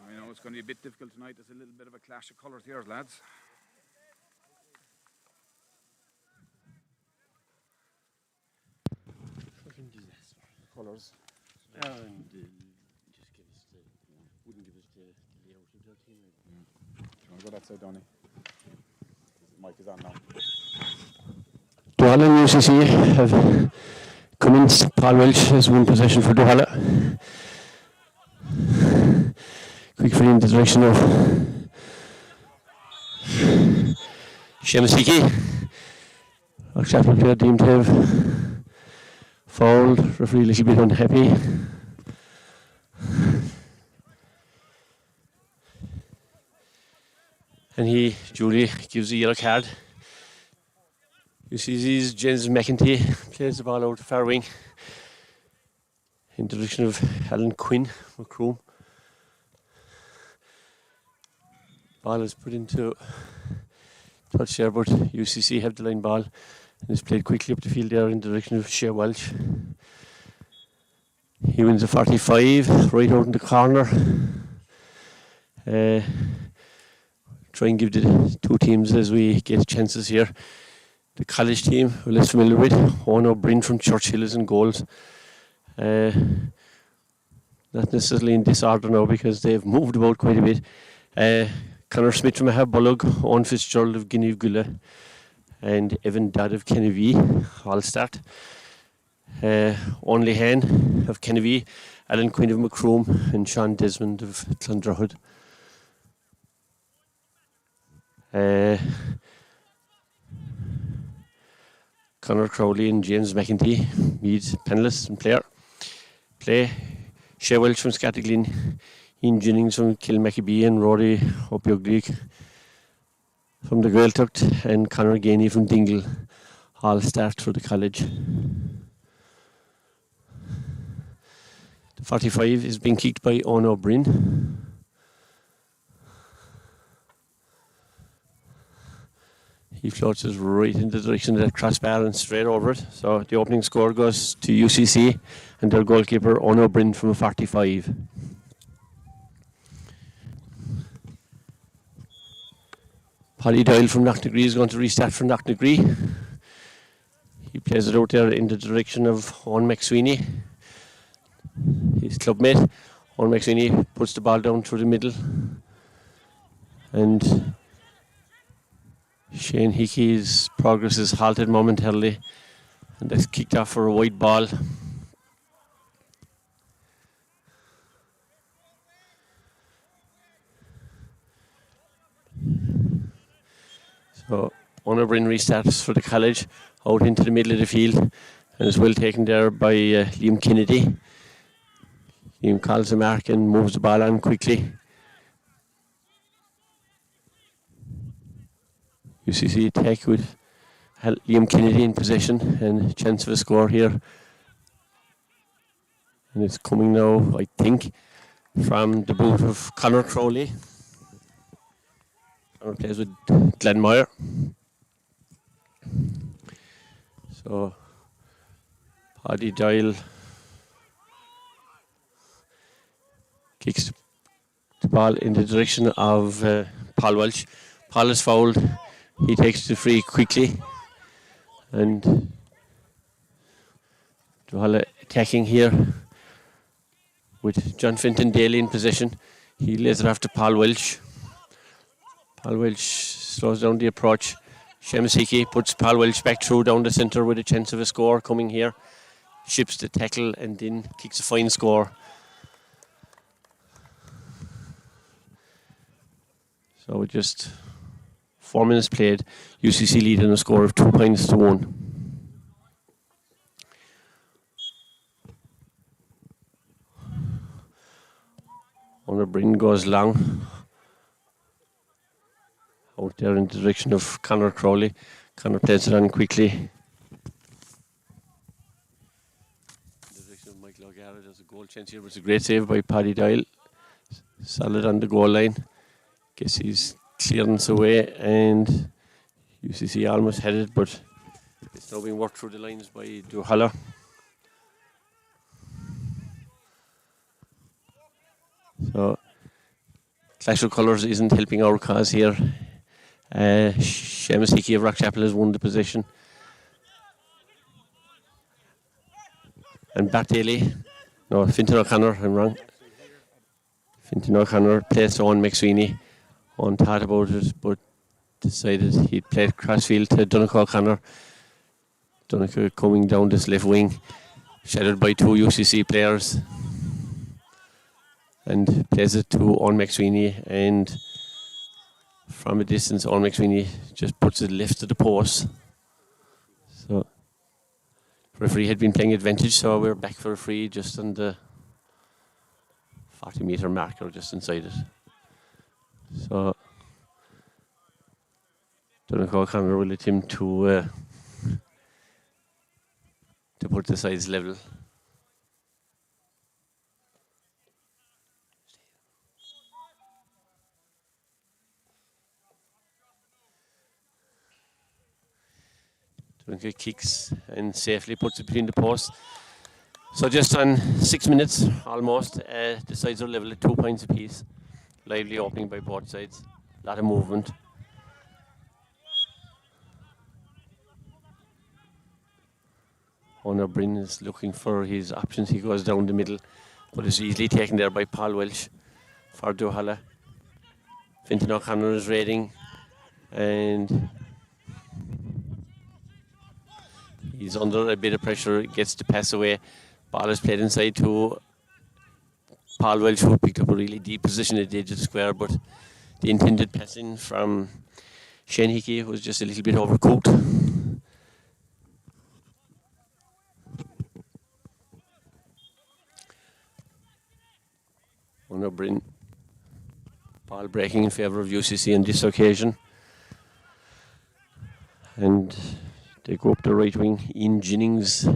I know it's going to be a bit difficult tonight. There's a little bit of a clash of colours here, lads. Fucking disaster. Colours. And just give us wouldn't give us the layout of their team. Do you want to go that side, Donny? The mic is on now. Duhallow and UCC have come in. Paul Welch has won possession for Duhallow. Quick free in the direction of Shemasiki. Our chaplain player deemed to have fouled. Referee a little bit unhappy. And he, Julie, gives a yellow card. UCC's James McEntee plays the ball out to far wing in the direction of Alan Quinn, Macroom. Ball is put into touch there, but UCC have the line ball and is played quickly up the field there in the direction of Shea Welch. He wins a 45 right out in the corner. Try and give the two teams as we get chances here. The college team we're less familiar with. Owen O'Brien from Churchill is in goals. Not necessarily in this order now because they've moved about quite a bit. Conor Smith from Ahabolog, Owen Fitzgerald of Guinea Gula, and Evan Dodd of Kennevy, all start. Owen Lehan of Kennevy, Alan Quinn of Macroom, and Sean Desmond of Clondrohid. Conor Crowley and James McEntee, Mead, panellists and play. Shea Welch from Scatterglin, Ian Jennings from Kilmacabee, and Rory Opioglic from the Gaeltacht, and Conor Gainey from Dingle all start for the college. The 45 is being kicked by Owen O'Brien. He floats us right in the direction of that crossbar and straight over it. So the opening score goes to UCC and their goalkeeper Owen O'Brien from a 45. Paddy Doyle from Knocknagree is going to restart for Knocknagree. He plays it out there in the direction of Owen McSweeney, his clubmate. Owen McSweeney puts the ball down through the middle, and Shane Hickey's progress is halted momentarily, and that's kicked off for a wide ball. So Owen O'Brien restarts for the college out into the middle of the field, and is well taken there by Liam Kennedy. Liam calls the mark and moves the ball on quickly. UCC attack with Liam Kennedy in possession and chance of a score here. And it's coming now, I think, from the boot of Conor Crowley. Conor plays with Glenmire. So Paddy Doyle kicks the ball in the direction of Paul Welch. Paul is fouled. He takes the free quickly. And Duhallow attacking here with John Finton Daly in possession. He lays it after Paul Welch. Paul Welch slows down the approach. Seamus Hickey puts Paul Welch back through down the centre with a chance of a score coming here. Ships the tackle and then kicks a fine score. So with just 4 minutes played, UCC lead in a score of 2-1. Honor Bryn goes long. Out there in the direction of Conor Crowley. Conor plays it on quickly. In the direction of Michael O'Gara. There's a goal chance here. It's a great save by Paddy Doyle. Solid on the goal line. Guess he's clearance away and UCC almost had it, but it's now being worked through the lines by Duhallow. So clash of colours isn't helping our cause here. Seamus Hickey of Rockchapel has won the possession. And Fintan O'Connor, I'm wrong. Fintan O'Connor plays on McSweeney. On thought about it, but decided he'd play crossfield to Donnacha O'Connor. Donnacha coming down this left wing, shadowed by two UCC players. And plays it to Owen McSweeney, and from a distance Owen McSweeney just puts it left to the post. So referee had been playing advantage, so we're back for a free just on the 40-metre marker just inside it. So Donnacha O'Connor will let him to put the sides level. Donnacha kicks and safely puts it between the posts. So just on 6 minutes almost, the sides are level at 2 points apiece. Lively opening by both sides. A lot of movement. Honor Bryn is looking for his options. He goes down the middle, but is easily taken there by Paul Welch for Duhallow. Fintan O'Connor is raiding, and he's under a bit of pressure, gets the pass away. Ball is played inside to Paul Welch, who picked up a really deep position at the edge of the square, but the intended passing from Shane Hickey was just a little bit overcooked. Honor Bryn, ball breaking in favour of UCC on this occasion. And they go up the right wing. Ian Jennings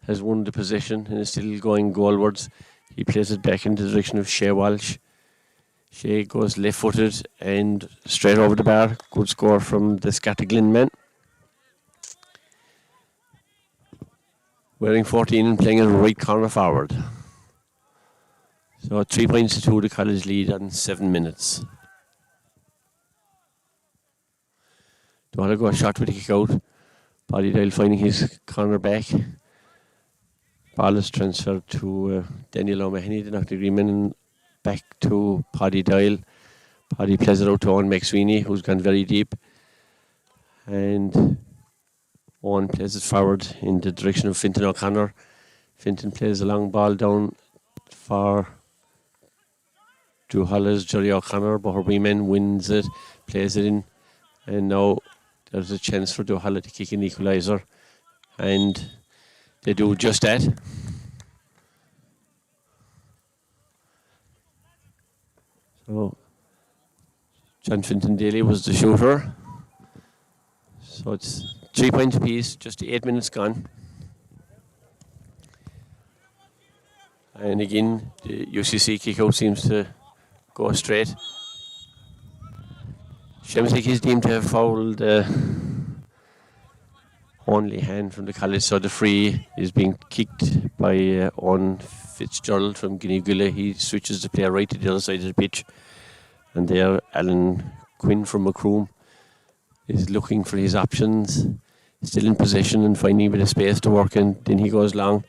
has won the possession and is still going goalwards. He plays it back in the direction of Shea Walsh. Shea goes left-footed and straight over the bar. Good score from the Scatterglynn men. Wearing 14 and playing a right corner forward. So 3 points to 2, the college lead on 7 minutes. Duhallow go a shot with a kick out. Paddy Doyle finding his corner back. Ball is transferred to Daniel O'Mahony, the Knock Agreement, and back to Paddy Doyle. Paddy plays it out to Owen McSweeney, who's gone very deep. And Owen plays it forward in the direction of Fintan O'Connor. Fintan plays a long ball down for Duhallow's Jerry O'Connor, but her women wins it, plays it in. And now there's a chance for Duhallow to kick an equaliser. And they do just that. So John Finton Daly was the shooter. So it's 3 points apiece, just 8 minutes gone. And again, the UCC kick-out seems to go straight. Shemsik is deemed to have fouled only hand from the college, so the free is being kicked by Owen Fitzgerald from Guinea. He switches the player right to the other side of the pitch. And there, Alan Quinn from Macroom is looking for his options, still in possession and finding a bit of space to work in. Then he goes long.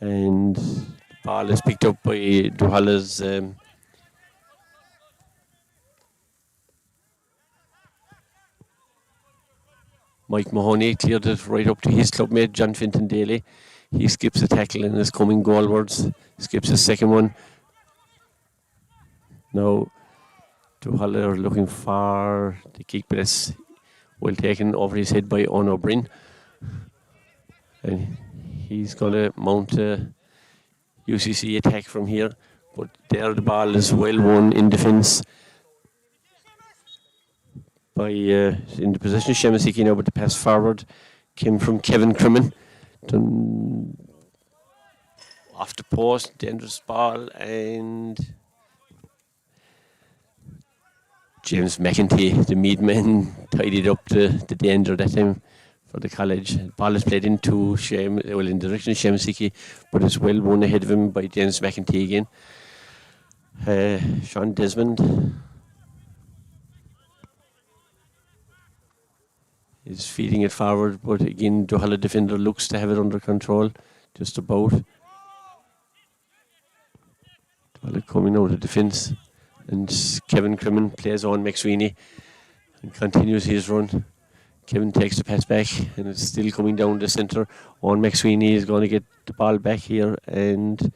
And the ball is picked up by Duhallow's Mike Mahoney, cleared it right up to his clubmate John Finton Daly. He skips a tackle and is coming goalwards. Skips his second one. Now Duhallow are looking for the kick, but it's well taken over his head by Owen O'Brien. And he's going to mount a UCC attack from here. But there the ball is well won in defence by in the possession of Shemasiki now, but the pass forward came from Kevin Crimmin. Off the post, dangerous ball, and James McEntee, the Mead man, tidied up the danger that time for the college. The ball is played into in the direction of Shemasiki, but it's well won ahead of him by James McEntee again. Sean Desmond is feeding it forward, but again Duhallow defender looks to have it under control, just about. Duhallow coming out of defence, and Kevin Crimmin plays on McSweeney and continues his run. Kevin takes the pass back and it's still coming down the centre. On McSweeney is going to get the ball back here, and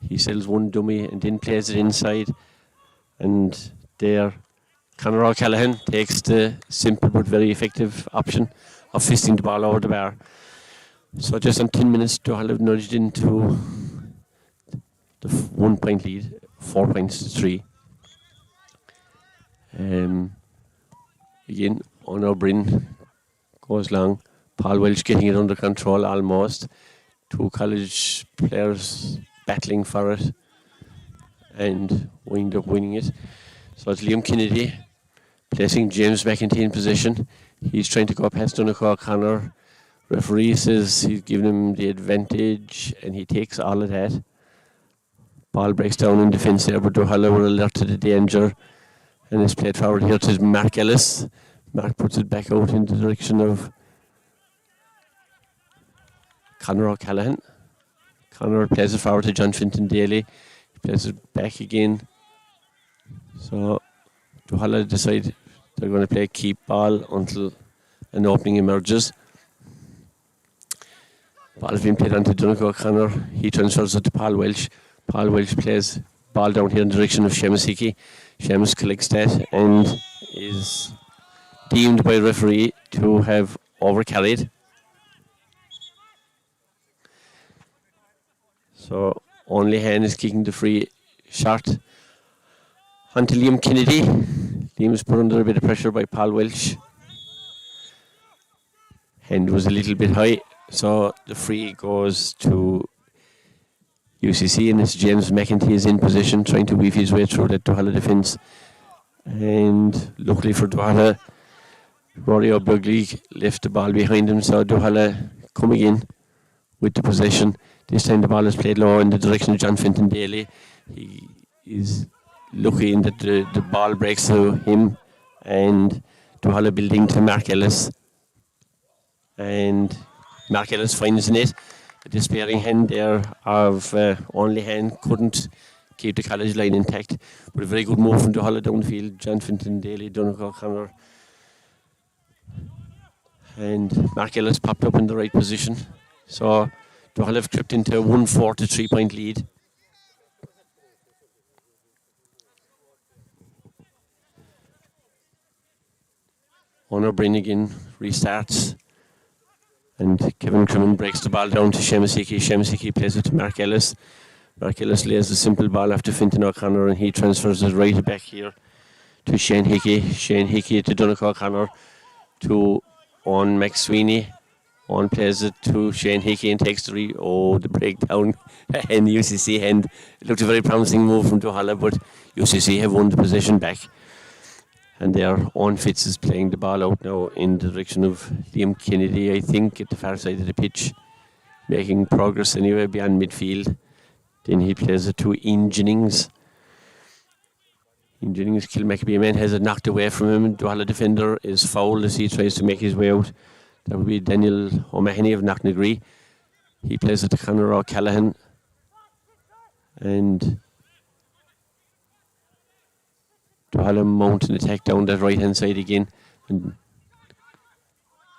he sells one dummy and then plays it inside, and there Conor O'Callaghan takes the simple but very effective option of fisting the ball over the bar. So just on 10 minutes, Duhallow nudged into the 1 point lead, 4 points to 3. Again, Owen O'Brien goes long. Paul Welch getting it under control almost. Two college players battling for it and wind up winning it. So it's Liam Kennedy placing James McEntee in position. He's trying to go past Donegal O'Connor. Referee says he's given him the advantage and he takes all of that. Ball breaks down in defence there, but Duhallow were alert to the danger and it's played forward here to Mark Ellis. Mark puts it back out in the direction of Conor O'Callaghan. Conor plays it forward to John Finton Daly. He plays it back again. So Duhallow decide they're going to play keep ball until an opening emerges. Ball is being played onto Donegal O'Connor. He transfers it to Paul Welch. Paul Welch plays ball down here in the direction of Shemasiki. Shemus collects that and is deemed by referee to have overcarried. So only hand is kicking the free shot onto Liam Kennedy. Liam is put under a bit of pressure by Paul Welch. Hand was a little bit high, so the free goes to UCC, and it's James McEntee is in position trying to weave his way through that Duhallow defence. And luckily for Duhallow, Rory O'Bugley left the ball behind him, so Duhallow coming in with the possession. This time the ball is played low in the direction of John Finton Daly. He is lucky in that the ball breaks through him, and Duhallow building to Mark Ellis. And Mark Ellis finds the net. A despairing hand there of only hand couldn't keep the college line intact. But a very good move from Duhallow downfield. John Finton Daly, Donegal O'Connor. And Mark Ellis popped up in the right position. So Duhallow have crept into a 1-4 to 3 point lead. Owen O'Brien again restarts. And Kevin Crimmin breaks the ball down to Shemasiki. Shemasiki plays it to Mark Ellis. Mark Ellis lays the simple ball after Finton O'Connor, and he transfers it right back here to Shane Hickey. Shane Hickey to Donegal O'Connor to Owen McSweeney. On plays it to Shane Hickey and takes three. Oh, the breakdown in the UCC end. It looked a very promising move from Duhallow, but UCC have won the position back. And there, Owen Fitz is playing the ball out now in the direction of Liam Kennedy, I think, at the far side of the pitch. Making progress anyway beyond midfield. Then he plays it to Ian Jennings. Ian Jennings, Kilmacabea man, has it knocked away from him. Duhallow defender is fouled as he tries to make his way out. That would be Daniel O'Mahony of Knocknagree. He plays it to Conor O'Callaghan. And Duhallow mount an attack down that right hand side again. And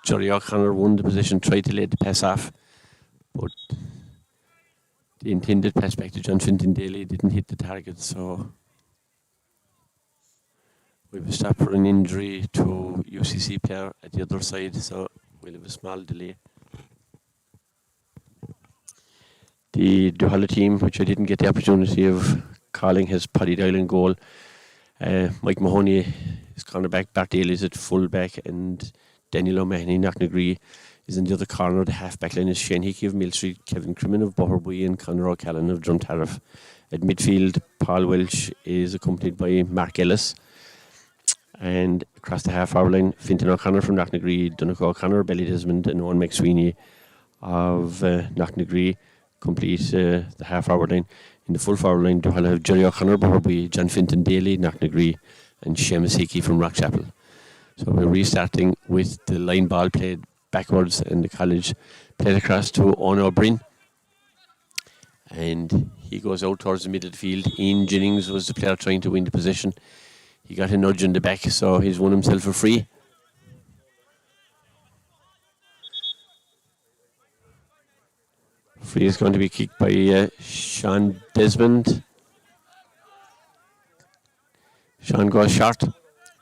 Jerry O'Connor won the position, tried to lead the pass off. But the intended pass back to John Finton Daly didn't hit the target, so we have a stop for an injury to UCC player at the other side, so we'll have a small delay. The Duhallow team, which I didn't get the opportunity of calling, has Paddy Doyle in goal. Mike Mahoney is cornerback, Bart Daly is at fullback, and Daniel O'Mahony, Knocknagree, is in the other corner. The half-back line is Shane Hickey of Mill Street, Kevin Crimmin of Boherbue, and Conor O'Callaghan of Drumtariff. At midfield, Paul Welch is accompanied by Mark Ellis. And across the half-hour line, Fintan O'Connor from Knocknagree, Donnacha O'Connor, Belly Desmond, and Owen McSweeney of Knocknagree complete the half-hour line. In the full-forward line, Duhallow have Jerry O'Connor, Boherbue, John Fintan Daly, Knocknagree, and Seamus Hickey from Rockchapel. So we're restarting with the line ball played backwards, and the college played across to Owen O'Brien. And he goes out towards the middle of the field. Ian Jennings was the player trying to win the position. He got a nudge in the back, so he's won himself a free. Free is going to be kicked by Sean Desmond. Sean goes short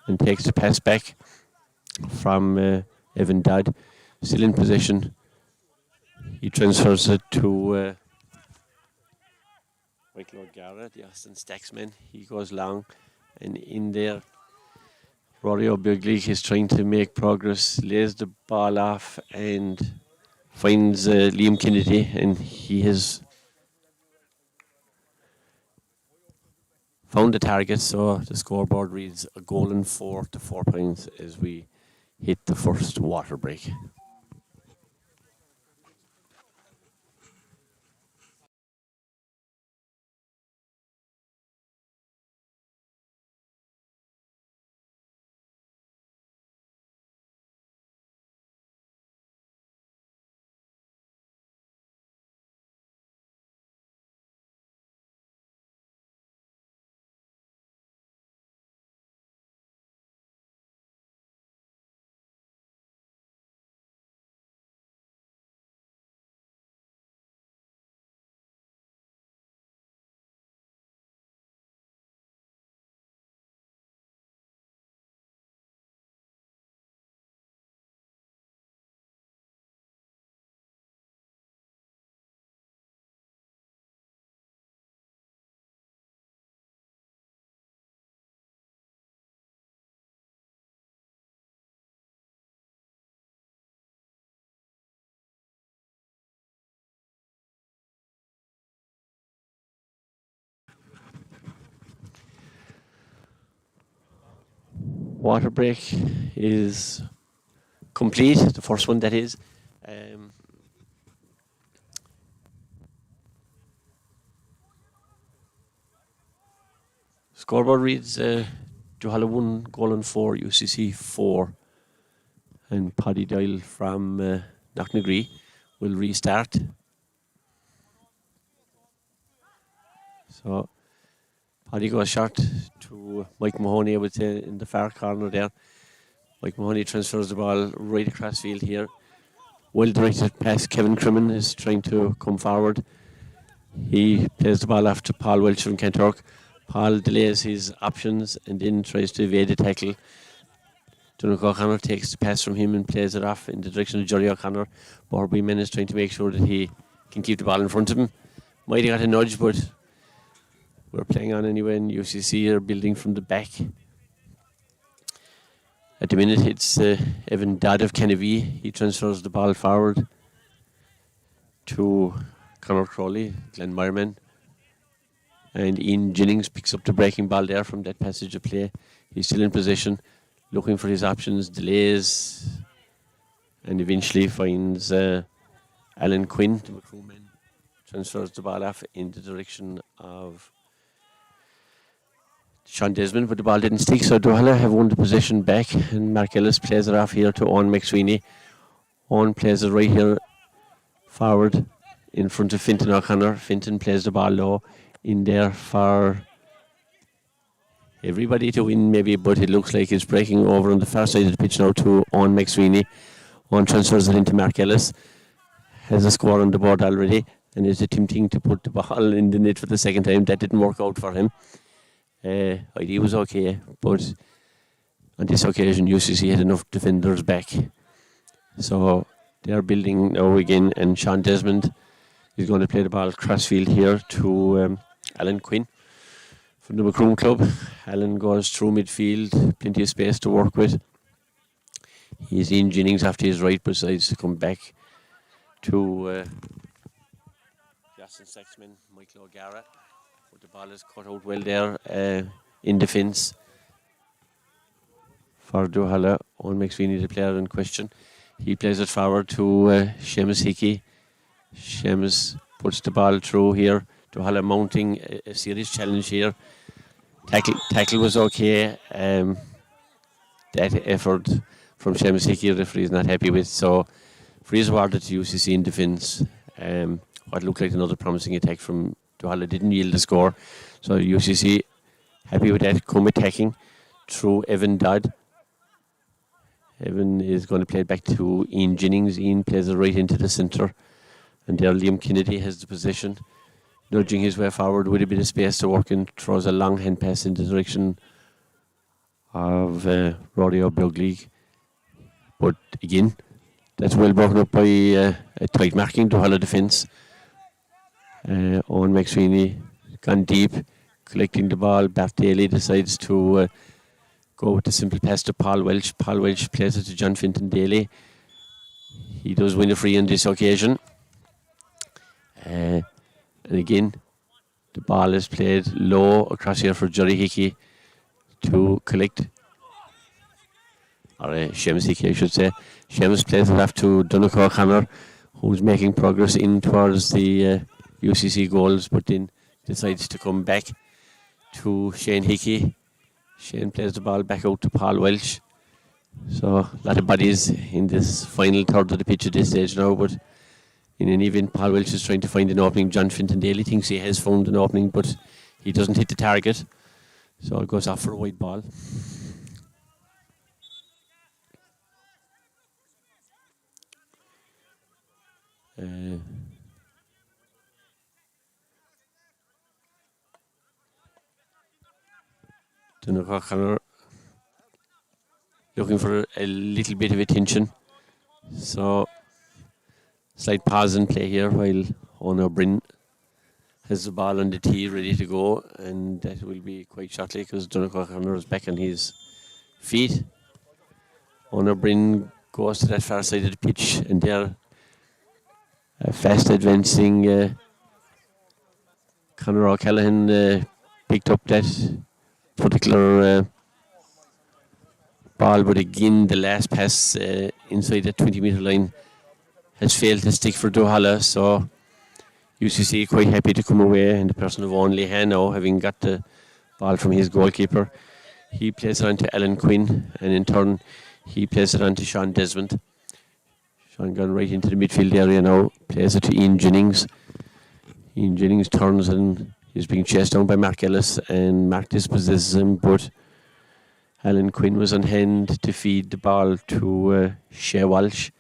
and takes the pass back from Evan Dodd. Still in possession. He transfers it to Michael O'Gara, the Austin Stacksman. He goes long, and in there, Rory O'Bigleek is trying to make progress, lays the ball off and finds Liam Kennedy, and he has found the target. So the scoreboard reads a goal and 4 to 4 points as we hit the first water break. Water break is complete, the first one that is. Scoreboard reads Duhallow 1, goal and 4, UCC 4. And Paddy Doyle from Knocknagree will restart. So Paddy goes short to Mike Mahoney, I would say, in the far corner there. Mike Mahoney transfers the ball right across field here. Well directed pass. Kevin Crimmin is trying to come forward. He plays the ball off to Paul Welch from Kanturk. Paul delays his options and then tries to evade the tackle. Donnacha O'Connor takes the pass from him and plays it off in the direction of Jerry O'Connor. Boherbue men is trying to make sure that he can keep the ball in front of him. Might have got a nudge, but we're playing on anyway, and UCC are building from the back. At the minute, it's Evan Dodd of Kennedy. He transfers the ball forward to Conor Crowley, Glenn Myerman. And Ian Jennings picks up the breaking ball there from that passage of play. He's still in possession, looking for his options, delays, and eventually finds Alan Quinn, the McCrewman, transfers the ball off in the direction of Sean Desmond, but the ball didn't stick, so Duhallow have won the possession back, and Mark Ellis plays it off here to Owen McSweeney. Owen plays it right here forward in front of Fintan O'Connor. Fintan plays the ball low in there for everybody to win maybe, but it looks like it's breaking over on the far side of the pitch now to Owen McSweeney. Owen transfers it into Mark Ellis, has a score on the board already, and is attempting to put the ball in the net for the second time. That didn't work out for him. ID was okay, but on this occasion UCC had enough defenders back, so they're building now again, and Sean Desmond is going to play the ball crossfield here to Alan Quinn from the Macroom Club. Alan goes through midfield, plenty of space to work with. He's Ian Jennings after his right, but decides to come back to Justin Saxman, Michael O'Gara. But the ball is cut out well there in defence for Duhallow. Owen McSweeney, the player in question. He plays it forward to Seamus Hickey. Seamus puts the ball through here. Duhallow mounting a serious challenge here. Tackle was okay. That effort from Seamus Hickey, the referee is not happy with. So free is awarded to UCC in defence. What looked like another promising attack from Duhallow didn't yield the score. So UCC happy with that. Come attacking through Evan Dodd. Evan is going to play it back to Ian Jennings. Ian plays it right into the centre. And there Liam Kennedy has the possession, nudging his way forward with a bit of space to work in. Throws a long hand pass in the direction of Rory O'Bugleague. But again, that's well broken up by a tight marking Duhallow defence. Owen McSweeney gone deep, collecting the ball. Bart Daly decides to go with the simple pass to Paul Welch. Paul Welch plays it to John Fintan Daly. He does win a free on this occasion. And again, the ball is played low across here for Jerry Hickey to collect. Or Seamus Hickey, I should say. Seamus plays it off to Donnacha O'Connor, who's making progress in towards the UCC goals, but then decides to come back to Shane Hickey. Shane plays the ball back out to Paul Welch. So a lot of bodies in this final third of the pitch at this stage now, but in any event, Paul Welch is trying to find an opening. John Fintan Daly thinks he has found an opening, but he doesn't hit the target. So it goes off for a wide ball. Donnacha O'Connor looking for a little bit of attention. So slight pause in play here while Owen O'Brien has the ball on the tee ready to go, and that will be quite shortly because Donnacha O'Connor is back on his feet. Owen O'Brien goes to that far side of the pitch, and there fast advancing Conor O'Callaghan picked up that particular ball, but again the last pass inside that 20-metre line has failed to stick for Duhallow, so UCC quite happy to come away in the person of Owen Lehan now, having got the ball from his goalkeeper. He plays it on to Alan Quinn, and in turn he plays it on to Sean Desmond. Sean gone right into the midfield area now, plays it to Ian Jennings. Ian Jennings turns and he's being chased down by Mark Ellis, and Mark dispossesses him, but Alan Quinn was on hand to feed the ball to Shea Walsh.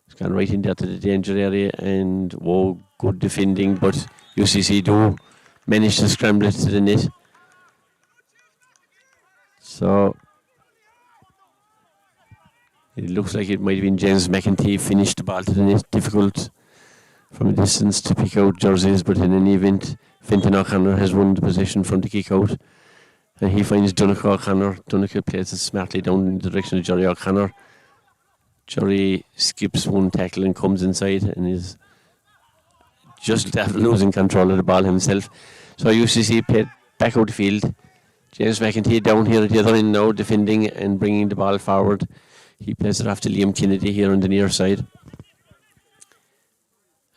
He's gone right in there to the danger area, and good defending, but UCC do manage to scramble it to the net. So it looks like it might have been James McEntee finished the ball to the net. Difficult from a distance to pick out jerseys, but in any event, Fintan O'Connor has won the possession from the kick out. And he finds Donnacha O'Connor. Donnacha plays it smartly down in the direction of Jerry O'Connor. Jerry skips one tackle and comes inside and is just after losing control of the ball himself. So UCC played back out the field. James McEntee down here at the other end now, defending and bringing the ball forward. He plays it off to Liam Kennedy here on the near side.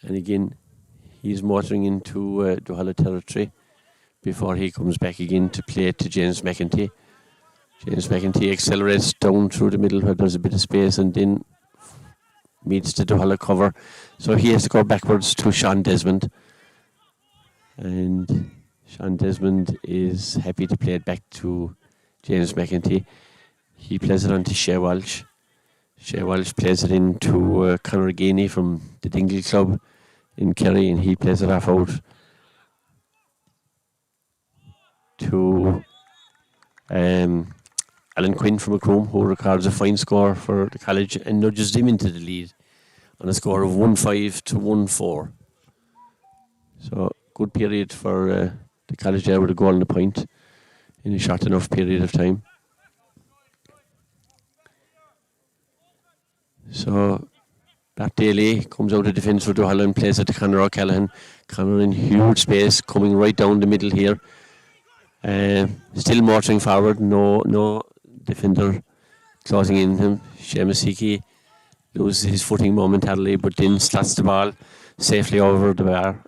And again, he's motoring into Duhallow territory before he comes back again to play it to James McEntee. James McEntee accelerates down through the middle where there's a bit of space and then meets the Duhallow cover. So he has to go backwards to Sean Desmond. And Sean Desmond is happy to play it back to James McEntee. He plays it on to Shea Walsh. Shea Walsh plays it into Conor Gainey from the Dingle Club in Kerry, and he plays it off out to Alan Quinn from Macroom, who records a fine score for the college and nudges him into the lead on a score of 1-5 to 1-4. So good period for the college there with a goal and a point in a short enough period of time. So Pat Daly comes out of defence for Duhallow and plays it to Conor O'Callaghan. Conor in huge space, coming right down the middle here. Still marching forward, no defender closing in him. Seamus Hickey loses his footing momentarily, but then slots the ball safely over the bar,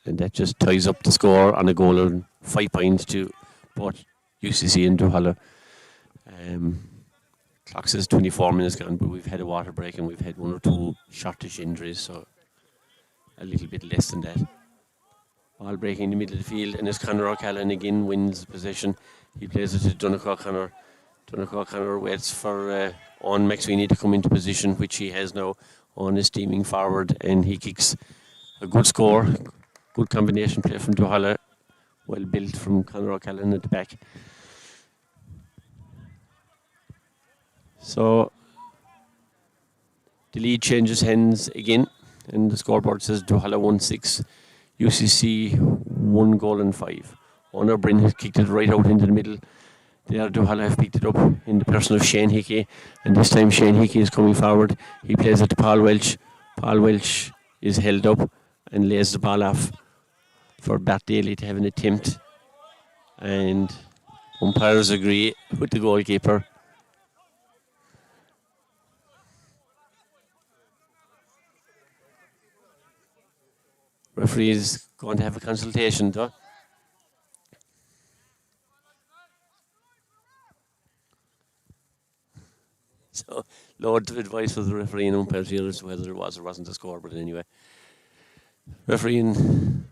and that just ties up the score on a goal and 5 points to both UCC and Duhallow. Clock says 24 minutes gone, but we've had a water break and we've had one or two shortish injuries, so a little bit less than that. Ball breaking in the middle of the field, and as Conor O'Callaghan again wins possession, he plays it to Donnacha O'Connor. Donnacha O'Connor waits for Owen McSweeney to come into position, which he has now. Owen is steaming forward and he kicks a good score. Good combination play from Duhallow. Well built from Conor O'Callaghan at the back. So the lead changes hands again, and the scoreboard says Duhallow 1-6, UCC 1 goal and 5. Honor Bryn has kicked it right out into the middle. There Duhallow have picked it up in the person of Shane Hickey, and this time Shane Hickey is coming forward. He plays it to Paul Welch. Paul Welch is held up and lays the ball off for Bart Daly to have an attempt, and umpires agree with the goalkeeper. Referee is going to have a consultation though. So, loads of advice for the referee and umpires here as to whether it was or wasn't a score, but anyway. Referee in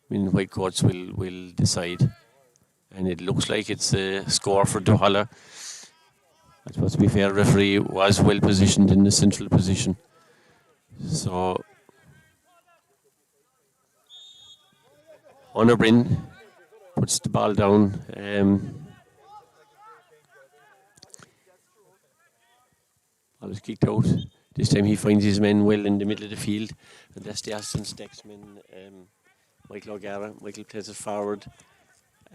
white coats will decide. And it looks like it's a score for Duhallow. I suppose to be fair, referee was well positioned in the central position. So Honor Bryn puts the ball down. Ball is kicked out. This time he finds his men well in the middle of the field, and that's the Aston Stacksman, Michael O'Gara. Michael plays it forward,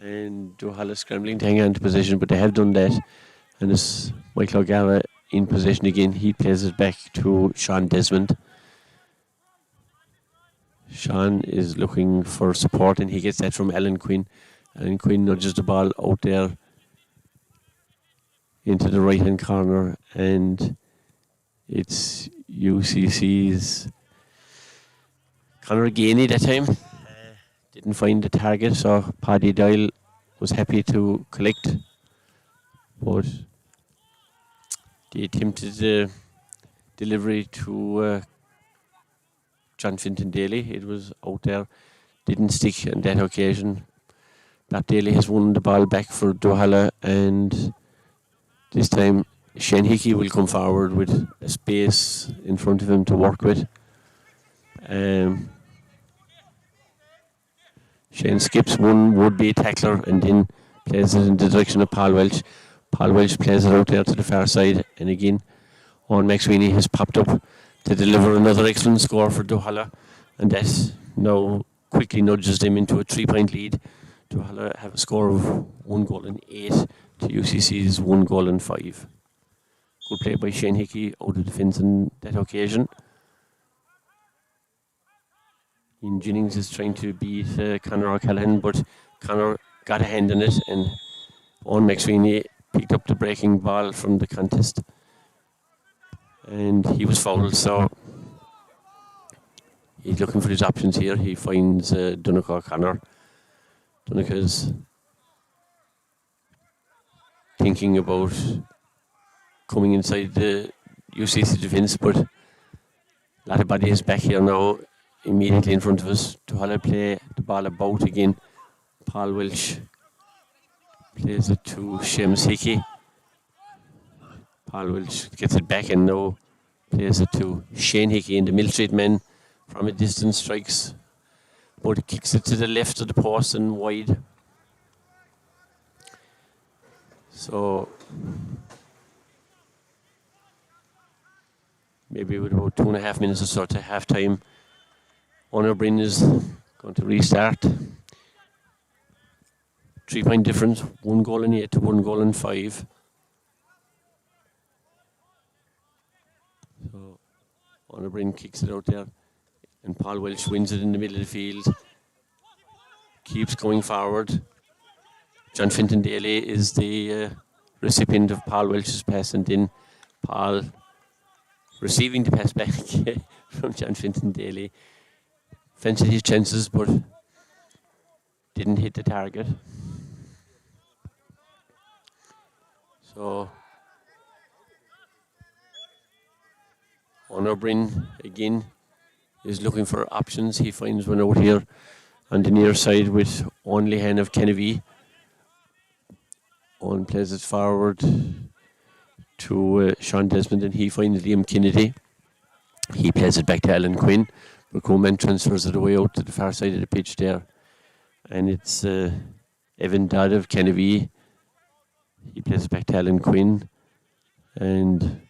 and Duhallow scrambling to hang on to possession, but they have done that. And as Michael O'Gara in possession again, he plays it back to Sean Desmond. Sean is looking for support, and he gets that from Alan Quinn. Alan Quinn nudges the ball out there into the right hand corner, and it's UCC's Conor Gainey that time. Didn't find the target, so Paddy Doyle was happy to collect, but the attempted delivery to John Finton Daly, it was out there, didn't stick on that occasion. Pat Daly has won the ball back for Duhallow, and this time Shane Hickey will come forward with a space in front of him to work with. Shane skips one would-be tackler and then plays it in the direction of Paul Welch. Paul Welch plays it out there to the far side, and again Owen McSweeney has popped up to deliver another excellent score for Duhallow, and that now quickly nudges them into a 3-point lead Duhallow have a score of 1 goal and 8 to UCC's 1 goal and 5. Good play by Shane Hickey out of defence on that occasion. Ian Jennings is trying to beat Conor O'Callaghan, but Conor got a hand in it, and Owen McSweeney picked up the breaking ball from the contest, and he was fouled. So he's looking for his options here. He finds Donnacha O'Connor. Donnacha's thinking about coming inside the UCC defence, but a lot of bodies back here now, immediately in front of us. Duhallow play the ball about again. Paul Welch plays it to Seamus Hickey. Paul Welch gets it back and now plays it to Shane Hickey, and the Mill Street man from a distance strikes, but kicks it to the left of the post and wide. So maybe with about 2.5 minutes or so to half time, O'Brien is going to restart. 3-point difference, 1 goal and 8 to 1 goal and 5. So O'Brien kicks it out there, and Paul Welch wins it in the middle of the field. Keeps going forward. John Finton Daly is the recipient of Paul Welch's pass, and then Paul receiving the pass back from John Finton Daly. Fancied his chances, but didn't hit the target. So O'Brien again is looking for options. He finds one out here on the near side with Owen Lehan of Kennevy. Owen plays it forward to Sean Desmond, and he finds Liam Kennedy. He plays it back to Alan Quinn, but Coleman transfers it away out to the far side of the pitch there. And it's Evan Dodd of Kennevy. He plays it back to Alan Quinn, and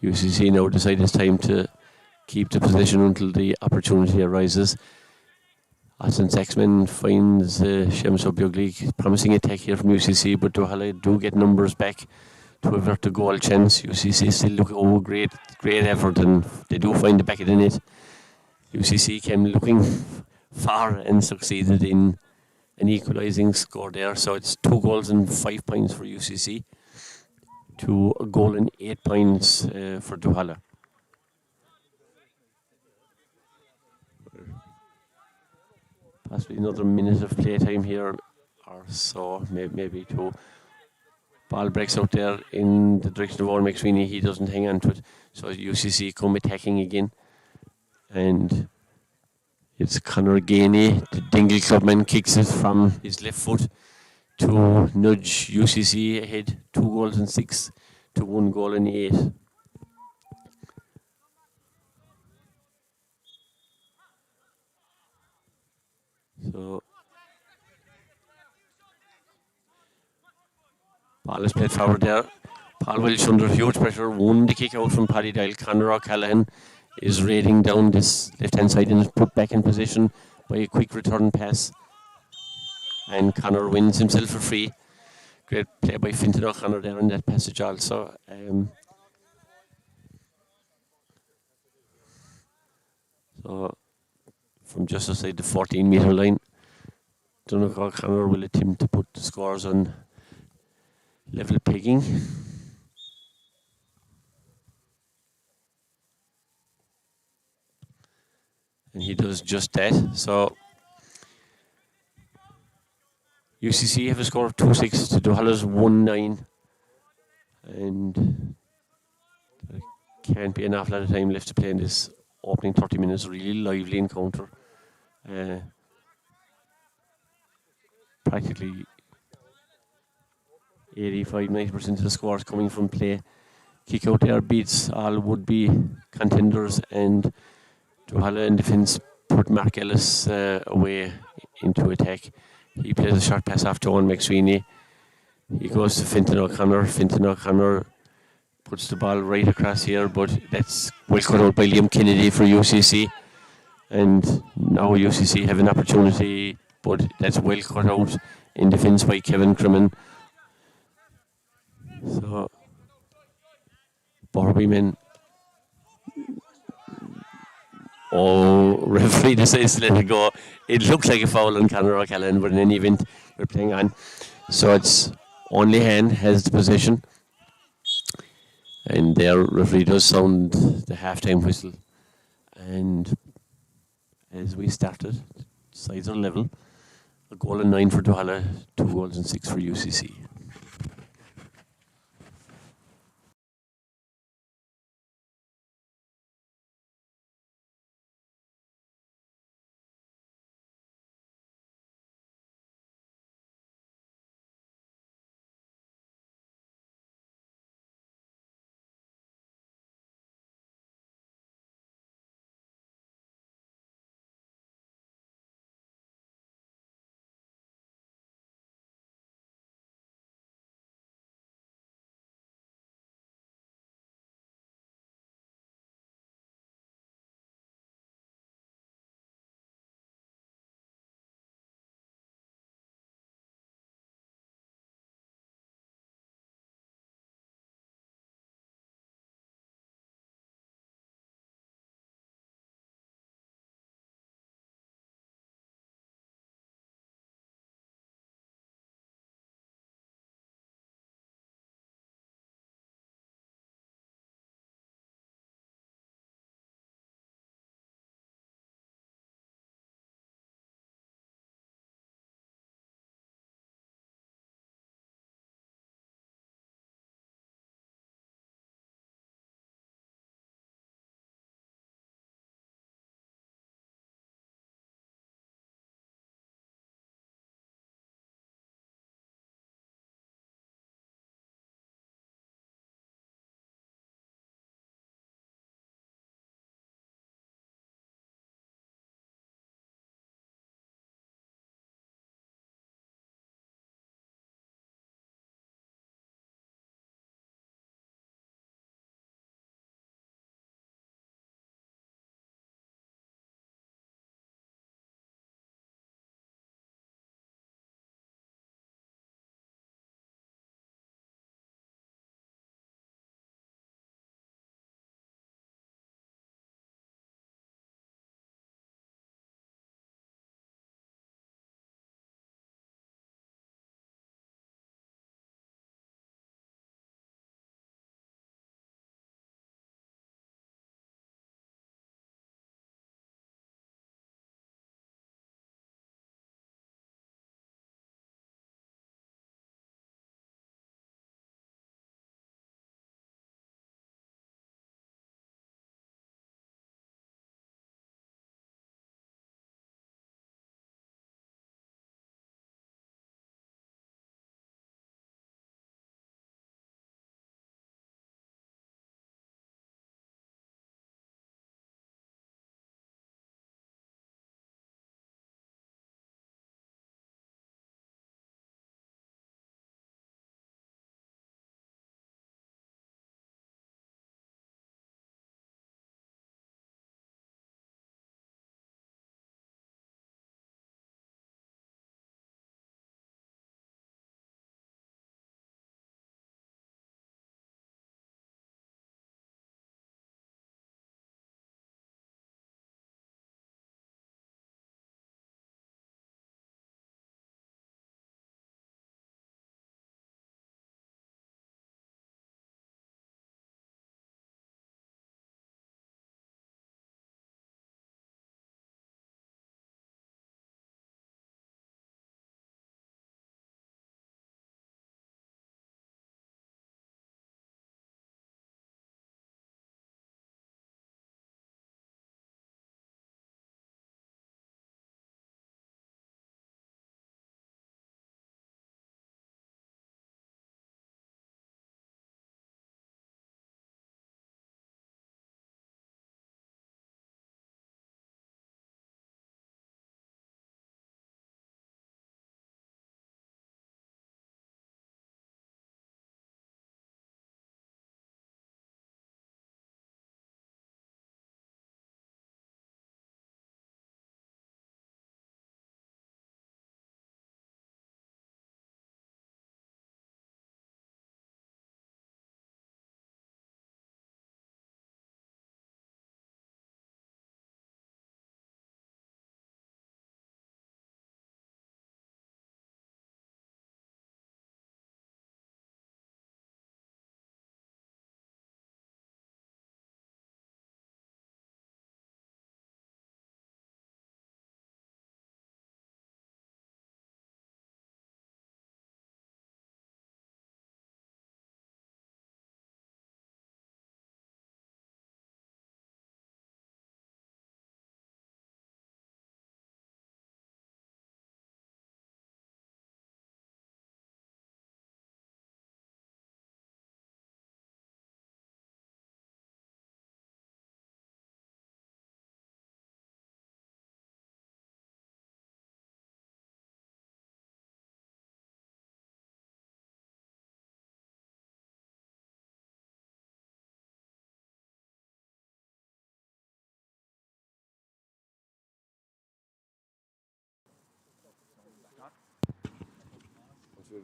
UCC now decide it's time to keep the possession until the opportunity arises. Austin Saxman finds Seamus O'Bugly. Promising attack here from UCC, but Duhallow do get numbers back to avert the goal chance. UCC still look, great effort, and they do find the back of the net. UCC came looking far and succeeded in an equalising score there. So it's 2 goals and 5 points for UCC to a goal and 8 points for Duhallow. Possibly another minute of playtime here or so, maybe 2. Ball breaks out there in the direction of Owen McSweeney. He doesn't hang on to it, so UCC come attacking again, and it's Conor Gainey, the Dingle clubman, kicks it from his left foot to nudge UCC ahead. 2 goals and 6 to 1 goal and 8. So ball is played forward there. Paul Welch under huge pressure, won the kick out from Paddy Dial. Conor O'Callaghan is raiding down this left-hand side and is put back in position by a quick return pass. And Conor wins himself a free. Great play by Fintan O'Connor there in that passage also. So from just outside the 14-metre line, Donnacha O'Connor will attempt to put the scores on level pegging. And he does just that. So UCC have a score of 2-6 to Duhallow's 1-9. And there can't be an awful lot of time left to play in this opening 30 minutes. Really lively encounter. Practically 85-90% of the scores coming from play. Kick out there beats all would-be contenders, and Duhallow in defence put Mark Ellis away into attack. He plays a short pass off to Owen McSweeney. He goes to Fintan O'Connor. Fintan O'Connor puts the ball right across here, but that's well cut out by Liam Kennedy for UCC. And now UCC have an opportunity, but that's well cut out in defence by Kevin Crimmin. So, Borbyman. Oh, referee decides to let it go. It looked like a foul on Conor O'Callaghan, but in any event, we're playing on. So it's only hand has the possession. And their referee does sound the half-time whistle. And as we started, sides are level. A goal and 9 for Duhallow, 2 goals and 6 for UCC.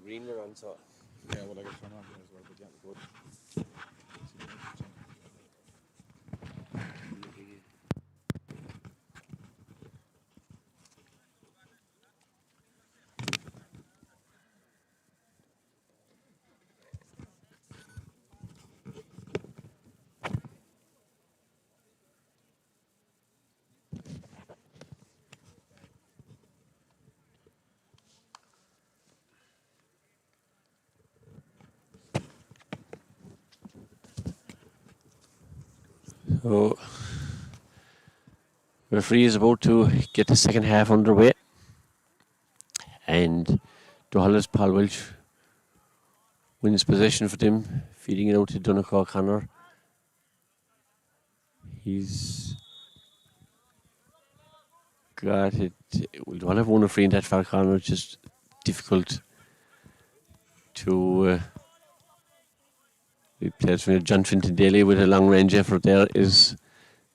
green we're on, so. Yeah, well, I got turn on here as well, but yeah, good. So, referee is about to get the second half underway. And Duhallow's Paul Welch wins possession for them, feeding it out to Donegal Connor. He's got it. Well, Duhallow have won a free in that far corner. It's just difficult to replace with John Finton Daly with a long range effort there is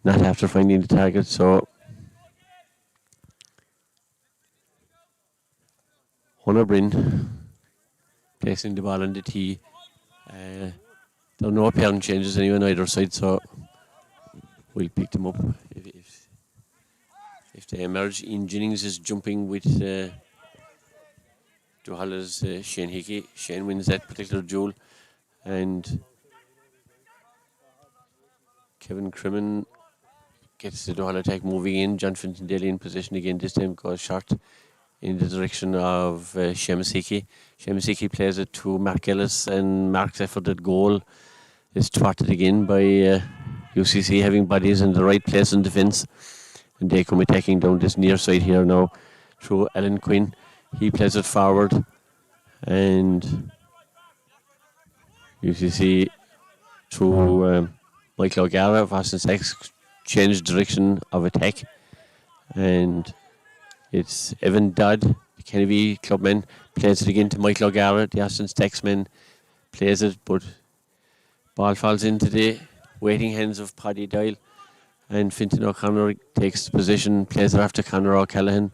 not after finding the target. So Hunter Bryn placing the ball on the tee. There are no apparent changes anyway on either side, so we'll pick them up if they emerge. Ian Jennings is jumping with Duhallow's Shane Hickey. Shane wins that particular duel, and Kevin Crimmin gets the Duhallow attack moving in. John Finton Daly in position again. This time goes short in the direction of Seamus Hickey. Seamus Hickey plays it to Mark Ellis, and Mark's effort at goal is thwarted again by UCC having bodies in the right place in defence. And they come attacking down this near side here now through Alan Quinn. He plays it forward, and UCC through Michael O'Gara of Austin Sachs changed direction of attack, and it's Evan Dodd, the Kennedy clubman, plays it again to Michael O'Gara, the Austin Sachs man plays it, but ball falls into the waiting hands of Paddy Doyle, and Fintan O'Connor takes the position, plays it after Conor O'Callaghan.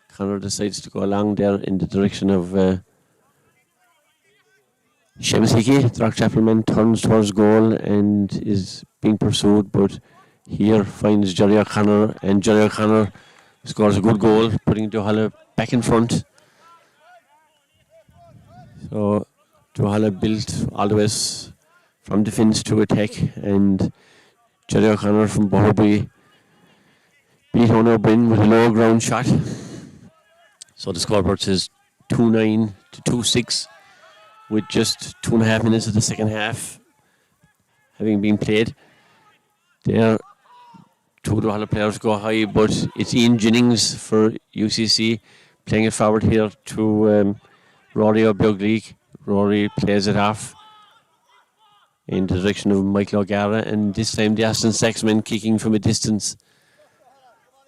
Conor decides to go along there in the direction of Seamus Hickey. Throckchapelman turns towards goal and is being pursued, but here finds Jerry O'Connor, and Jerry O'Connor scores a good goal, putting Duhallow back in front. So Duhallow built all the way from defence to attack, and Jerry O'Connor from Boherby beat O'Neill Bryn with a low ground shot. So the scoreboard says 2-9 to 2-6 with just 2.5 minutes of the second half having been played. There, two Duhallow players go high, but it's Ian Jennings for UCC playing it forward here to Rory O'Bugleek. Rory plays it off in the direction of Michael O'Gara, and this time the Aston Saxman kicking from a distance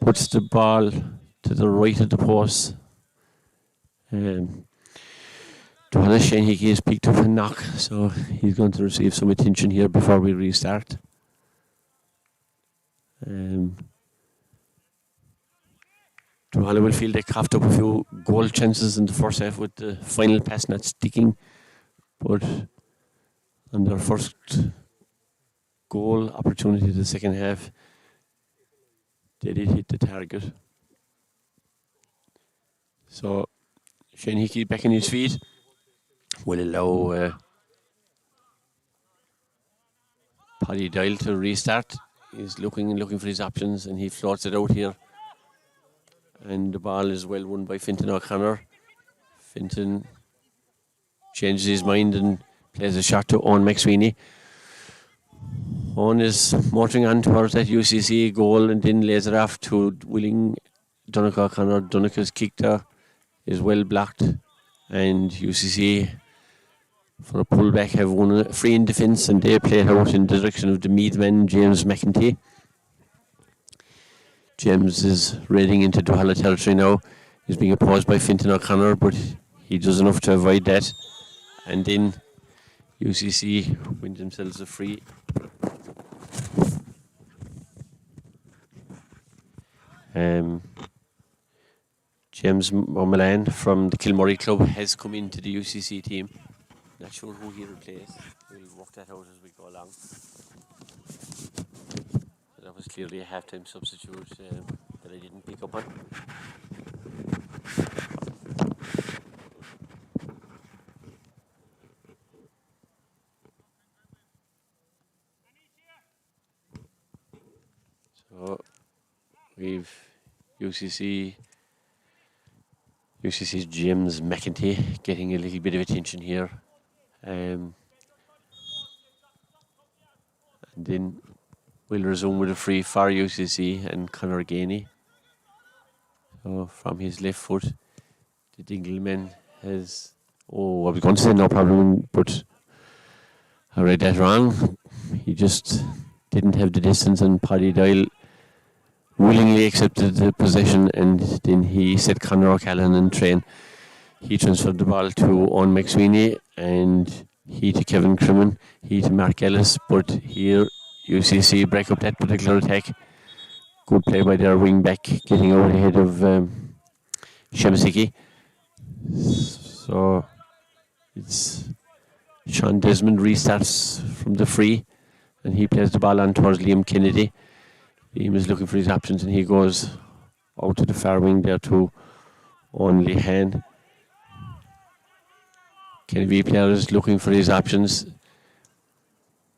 puts the ball to the right of the post. Duhallow Shane Hickey has picked up a knock, so he's going to receive some attention here before we restart. Duhallow will feel they coughed up a few goal chances in the first half with the final pass not sticking, but on their first goal opportunity the second half, they did hit the target. So Shane Hickey back on his feet will allow Paddy Doyle to restart. He's looking for his options, and he floats it out here. And the ball is well won by Fintan O'Connor. Fintan changes his mind and plays a shot to Owen McSweeney. Owen is motoring on towards that UCC goal and then lays it off to Willing Donegal O'Connor. Donegall's kick there is well blocked, and UCC for a pullback have won a free in defence, and they play it out in the direction of the Meath man, James McEntee. James is raiding into Duhallow territory now. He's being opposed by Fintan O'Connor, but he does enough to avoid that. And then UCC win themselves a free. James O'Mullane from the Kilmurray club has come into the UCC team. Not sure who he replaced. We'll work that out as we go along. So that was clearly a half-time substitute that I didn't pick up on. So we've UCC's James McEntee getting a little bit of attention here. And then we'll resume with a free for UCC and Conor Gainey. So from his left foot, the Dingleman has, I was going to say no problem, but I read that wrong. He just didn't have the distance, and Paddy Doyle willingly accepted the possession, and then he set Conor O'Callaghan in train. He transferred the ball to Owen McSweeney, and he to Kevin Crimmin, he to Mark Ellis, but here UCC break up that particular attack. Good play by their wing back, getting out ahead of Shemasiki. So it's Sean Desmond restarts from the free, and he plays the ball on towards Liam Kennedy. Liam is looking for his options, and he goes out to the far wing there to only hand. Kennedy player is looking for his options,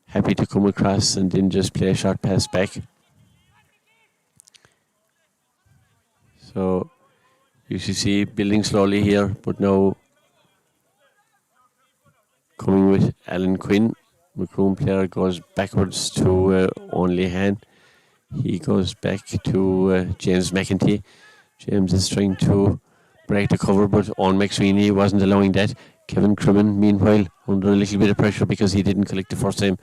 happy to come across and then just play a short pass back. So UCC building slowly here, but now coming with Alan Quinn. Macroom player goes backwards to only hand. He goes back to James McEntee. James is trying to break the cover, but Owen McSweeney wasn't allowing that. Kevin Crimmin, meanwhile, under a little bit of pressure because he didn't collect the first time,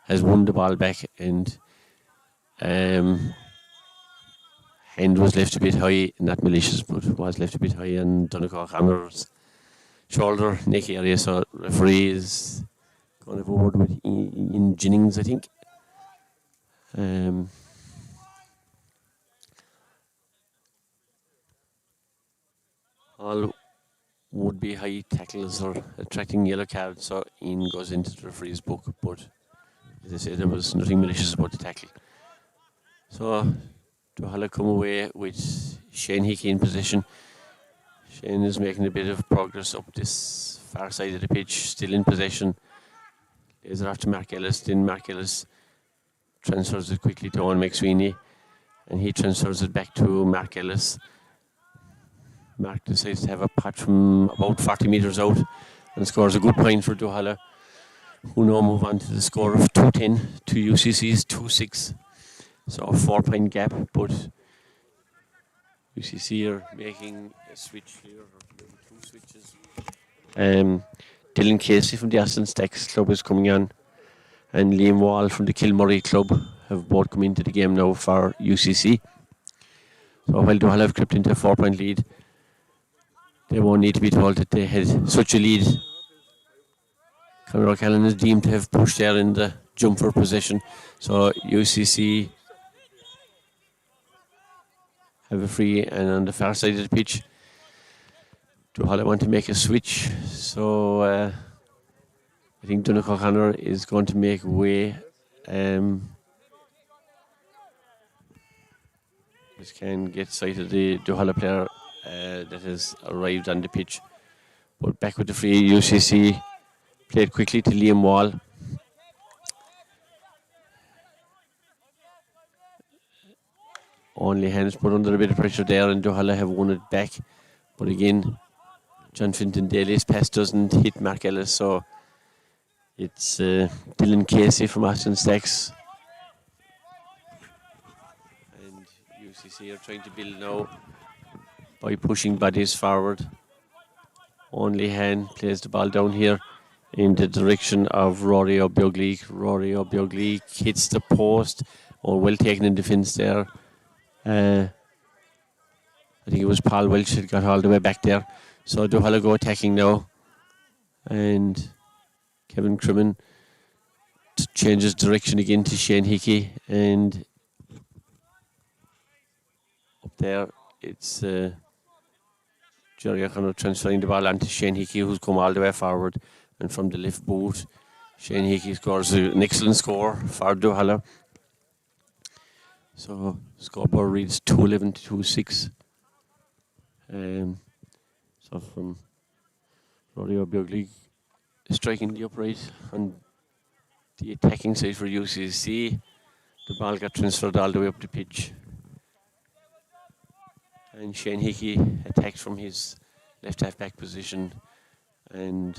has won the ball back, and hand was left a bit high, not malicious, but was left a bit high on Donegal Hammer's shoulder, neck area. So referee is going to have a word with Ian Jennings, I think. All would be high tackles or attracting yellow cards, so Ian goes into the referee's book, but as I said, there was nothing malicious about the tackle. So Duhallow come away with Shane Hickey in position. Shane is making a bit of progress up this far side of the pitch, still in possession. Lays it off to Mark Ellis, then Mark Ellis transfers it quickly to Owen McSweeney, and he transfers it back to Mark Ellis. Mark decides to have a pot from about 40 metres out and scores a good point for Duhallow, who now move on to the score of 2-10 to UCC's 2-6. So a 4-point gap, but UCC are making a switch here, or maybe two switches. Dylan Casey from the Aston Stacks club is coming on, and Liam Wall from the Kilmurray club have both come into the game now for UCC. So while Duhallow have crept into a 4-point lead, they won't need to be told that they had such a lead. Conor O'Callaghan is deemed to have pushed there in the jumper position. So UCC have a free, and on the far side of the pitch, Duhallow want to make a switch. So I think Donegal O'Connor is going to make way. Just can get sight of the Duhallow player that has arrived on the pitch. But back with the free, UCC played quickly to Liam Wall. Only hands put under a bit of pressure there, and Duhallow have won it back. But again, John Finton Daly's pass doesn't hit Mark Ellis, so it's Dylan Casey from Aston Stacks. And UCC are trying to build now by pushing bodies forward. Only hand plays the ball down here in the direction of Rory O'Bugleek. Rory O'Bugleek hits the post. Well taken in defence there. I think it was Paul Welch that got all the way back there. So Duhallow go attacking now. And Kevin Crimmin changes direction again to Shane Hickey. And up there, it's Jerry O'Connor transferring the ball onto Shane Hickey, who's come all the way forward, and from the left boot, Shane Hickey scores an excellent score for Duhallow. So scoreboard reads 2-11 to 2-6. So from Rodeo Buglig striking the upright on the attacking side for UCC, the ball got transferred all the way up the pitch. And Shane Hickey attacked from his left half-back position and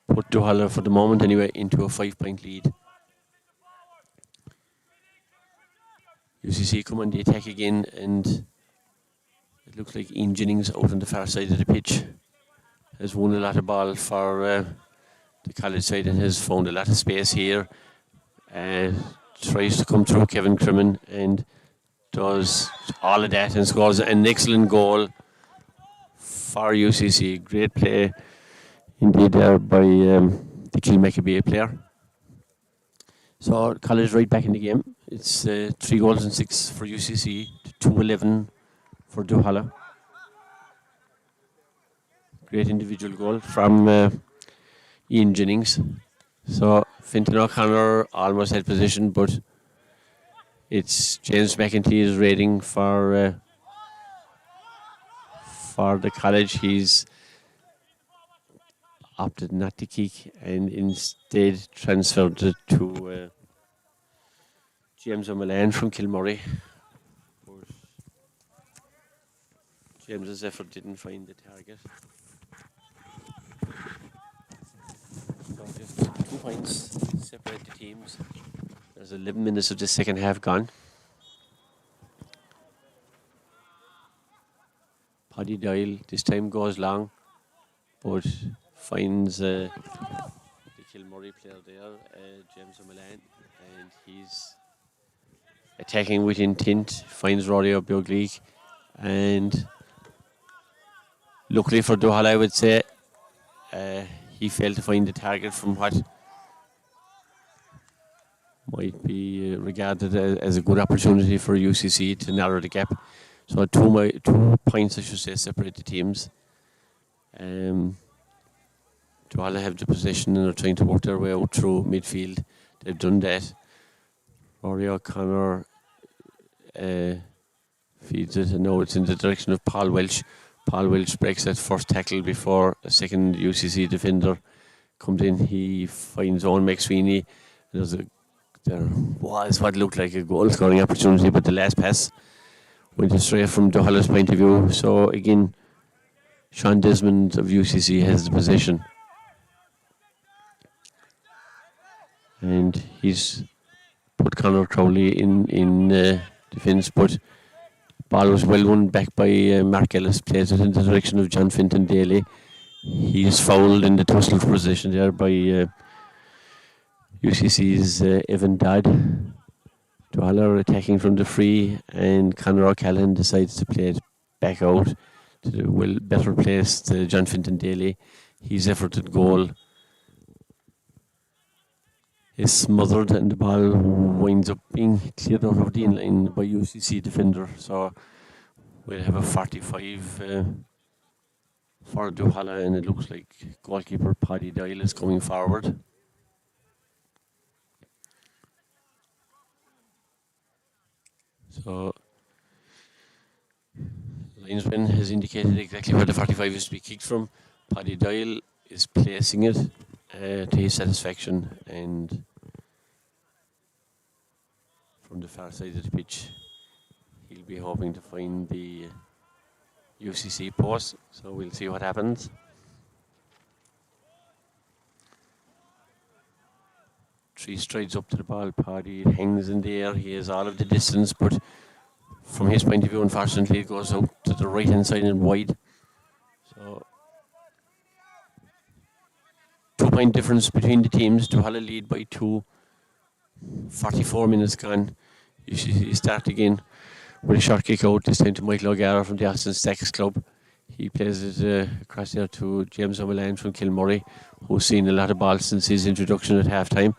put Duhallow, for the moment anyway, into a 5-point lead. UCC come on the attack again, and it looks like Ian Jennings out on the far side of the pitch has won a lot of ball for the college side and has found a lot of space here. Tries to come through Kevin Crimmin and does all of that and scores an excellent goal for UCC. Great play indeed there by the Kilmackabea player. So college right back in the game. It's 3 goals and 6 for UCC to 2-11 for Duhallow. Great individual goal from Ian Jennings. So Fintan O'Connor almost had position, but it's James McEntee's rating for the college. He's opted not to kick and instead transferred it to James O'Mullane from Kilmurray. But James's effort didn't find the target. So just 2 points separate the teams. There's 11 minutes of the second half gone. Paddy Doyle this time goes long, but finds the Kilmurray player there, James O'Mullane, and he's attacking with intent, finds Rodeo Buglig, and luckily for Duhallow, I would say, he failed to find the target from what might be regarded as a good opportunity for UCC to narrow the gap. So 2 points, I should say, separate the teams. Duhallow have the possession and are trying to work their way out through midfield. They've done that. Rory O'Connor feeds it, and now it's in the direction of Paul Welch. Paul Welch breaks that first tackle before a second UCC defender comes in. He finds Owen McSweeney. There was what looked like a goal scoring opportunity, but the last pass went astray from Duhallow's point of view. So again, Sean Desmond of UCC has the possession. And he's put Conor Crowley in defence, but ball was well won back by Mark Ellis, plays it in the direction of John Fintan Daly. He's fouled in the tussle for position there by UCC's Evan Dodd. Duhallow are attacking from the free, and Conor O'Callaghan decides to play it back out to the better placed John Fintan Daly. His effort at goal is smothered, and the ball winds up being cleared out of the in-line by UCC defender. So we'll have a 45 for Duhallow, and it looks like goalkeeper Paddy Doyle is coming forward. So linesman has indicated exactly where the 45 is to be kicked from. Paddy Doyle is placing it to his satisfaction, and from the far side of the pitch he'll be hoping to find the UCC post, so we'll see what happens. Three strides up to the ball, Paddy hangs in the air, he has all of the distance, but from his point of view, unfortunately, it goes out to the right hand side and wide. So 2 point difference between the teams. Duhallow lead by 2. 44 minutes gone. You start again with a short kick out, this time to Michael O'Gara from the Austin Stacks Club. He plays it across there to James O'Mullane from Kilmurray, who's seen a lot of balls since his introduction at half time.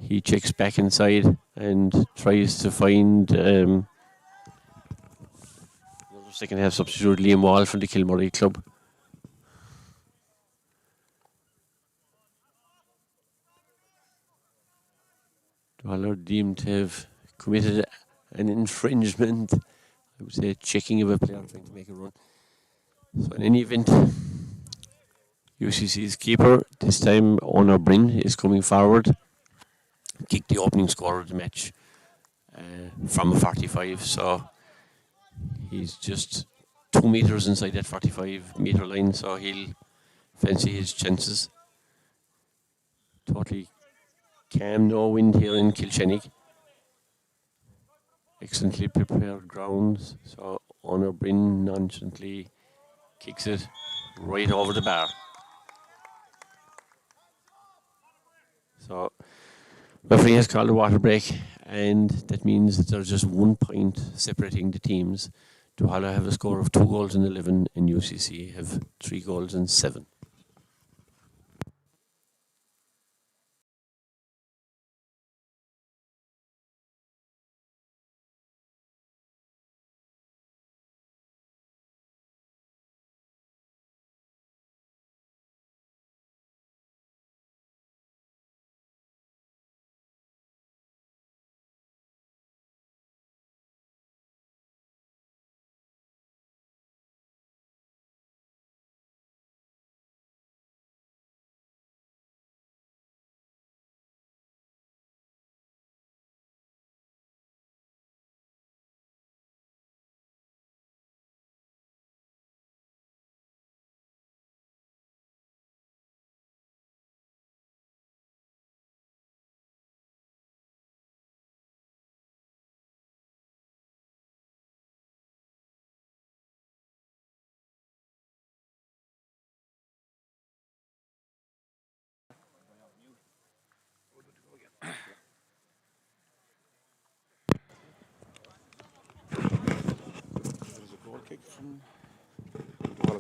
He checks back inside and tries to find another second half substitute Liam Wall from the Kilmurray club. Duhallow deemed to have committed an infringement. I would say checking of a player trying to make a run. So in any event, UCC's keeper, this time Honor Bryn, is coming forward. Kicked the opening score of the match from a 45, so he's just 2 metres inside that 45-metre line, so he'll fancy his chances. Totally calm, no wind here in Kilshennig. Excellently prepared grounds, so Honor Bryn nonchalantly kicks it right over the bar. So referee has called a water break, and that means that there's just 1 point separating the teams. Duhallow have a score of 2 goals and 11, and UCC have 3 goals and 7.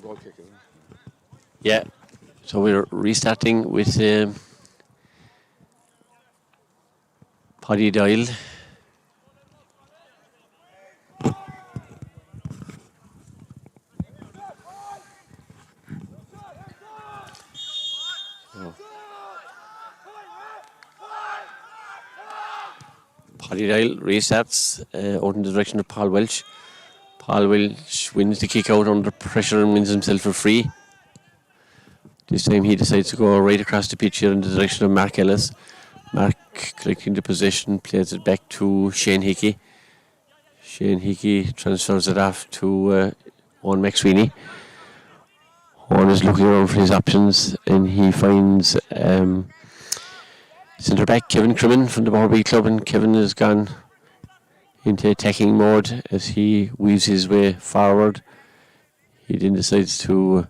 Goal kick, isn't it? Yeah, so we're restarting with Paddy Doyle. Paddy Doyle restarts out in the direction of Paul Welch. Paul Welch wins the kick out under pressure and wins himself a free. This time he decides to go right across the pitch here in the direction of Mark Ellis. Mark collecting the possession, plays it back to Shane Hickey. Shane Hickey transfers it off to Owen McSweeney. Owen is looking around for his options, and he finds centre back Kevin Crimmin from the Borby club, and Kevin has gone into attacking mode as he weaves his way forward. He then decides to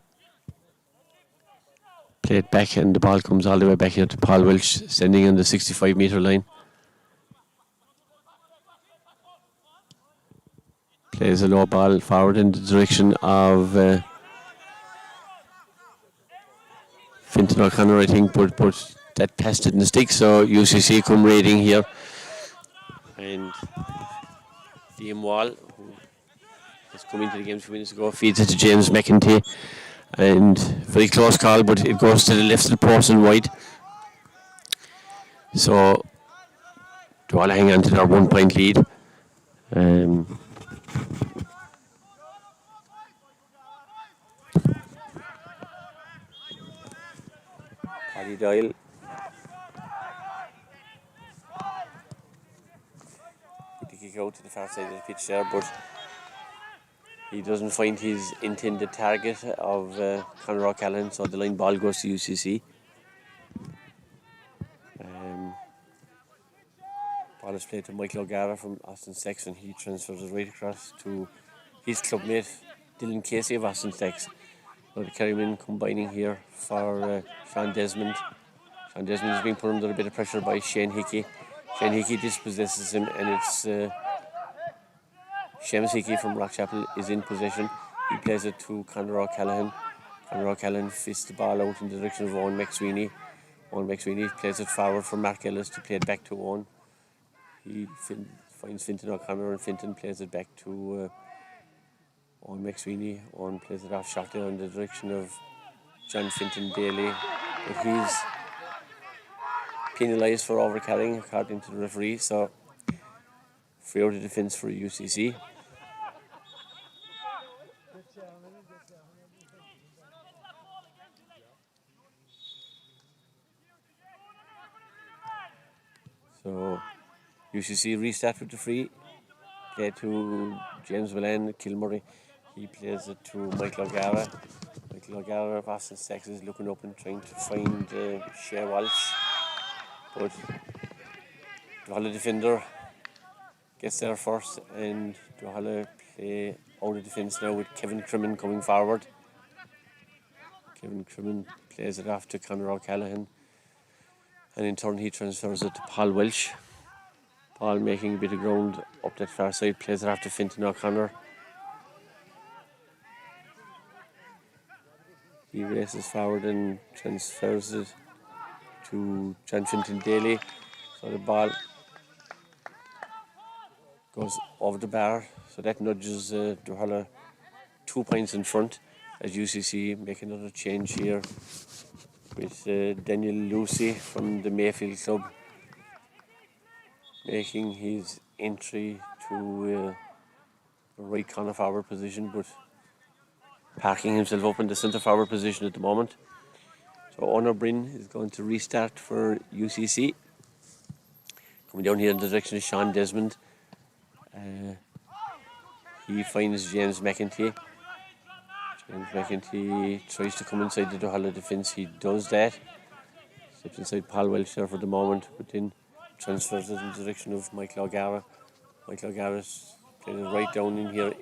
play it back, and the ball comes all the way back here to Paul Welch, standing on the 65-metre line. Plays a low ball forward in the direction of Fintan O'Connor, I think, but that pass didn't stick, so UCC come raiding here. And Liam Wall, who has come into the game a few minutes ago, feeds it to James McEntee. And very close call, but it goes to the left of the post and wide. So Duhallow hang on to their 1 point lead. Paddy Doyle. Put the kick out to the far side of the pitch there, but he doesn't find his intended target of Conor O'Callaghan, so the line ball goes to UCC. Ball is played to Michael O'Gara from Austin Sex, and he transfers it right across to his clubmate Dylan Casey of Austin Sex. Now the Kerrymen combining here for Sean Desmond. Sean Desmond is being put under a bit of pressure by Shane Hickey. Shane Hickey dispossesses him, and it's Seamus Hickey from Rockchapel is in possession. He plays it to Conor O'Callaghan. Conor O'Callaghan fists the ball out in the direction of Owen McSweeney. Owen McSweeney plays it forward for Mark Ellis to play it back to Owen. He finds Fintan O'Connor, and Fintan plays it back to Owen McSweeney. Owen plays it off shot there in the direction of John Finton Daly. But he's penalised for overcarrying according to the referee. So free out of defence for UCC. So UCC restart with the free. Play to James Villan, Kilmurray. He plays it to Michael O'Gara. Michael O'Gara of Austin Stacks is looking up and trying to find Shea Walsh. But Duhallow defender gets there first, and Duhallow play out of defence now with Kevin Crimmin coming forward. Kevin Crimmin plays it off to Conor O'Callaghan, and in turn he transfers it to Paul Welsh. Paul making a bit of ground up that far side, plays it off to Fintan O'Connor. He races forward and transfers it to John Fintan Daly. So the ball goes over the bar. So that nudges Duhallow 2 points in front as UCC make another change here with Daniel Lucy from the Mayfield club making his entry to the right corner forward position, but parking himself up in the centre forward position at the moment. So Honor Bryn is going to restart for UCC. Coming down here in the direction of Sean Desmond. He finds James McEntee. James McEntee tries to come inside the Duhallow defence. He does that. Steps inside Paul Welsh there for the moment, but then transfers it in the direction of Michael O'Gara. Michael O'Gara's playing it right down in here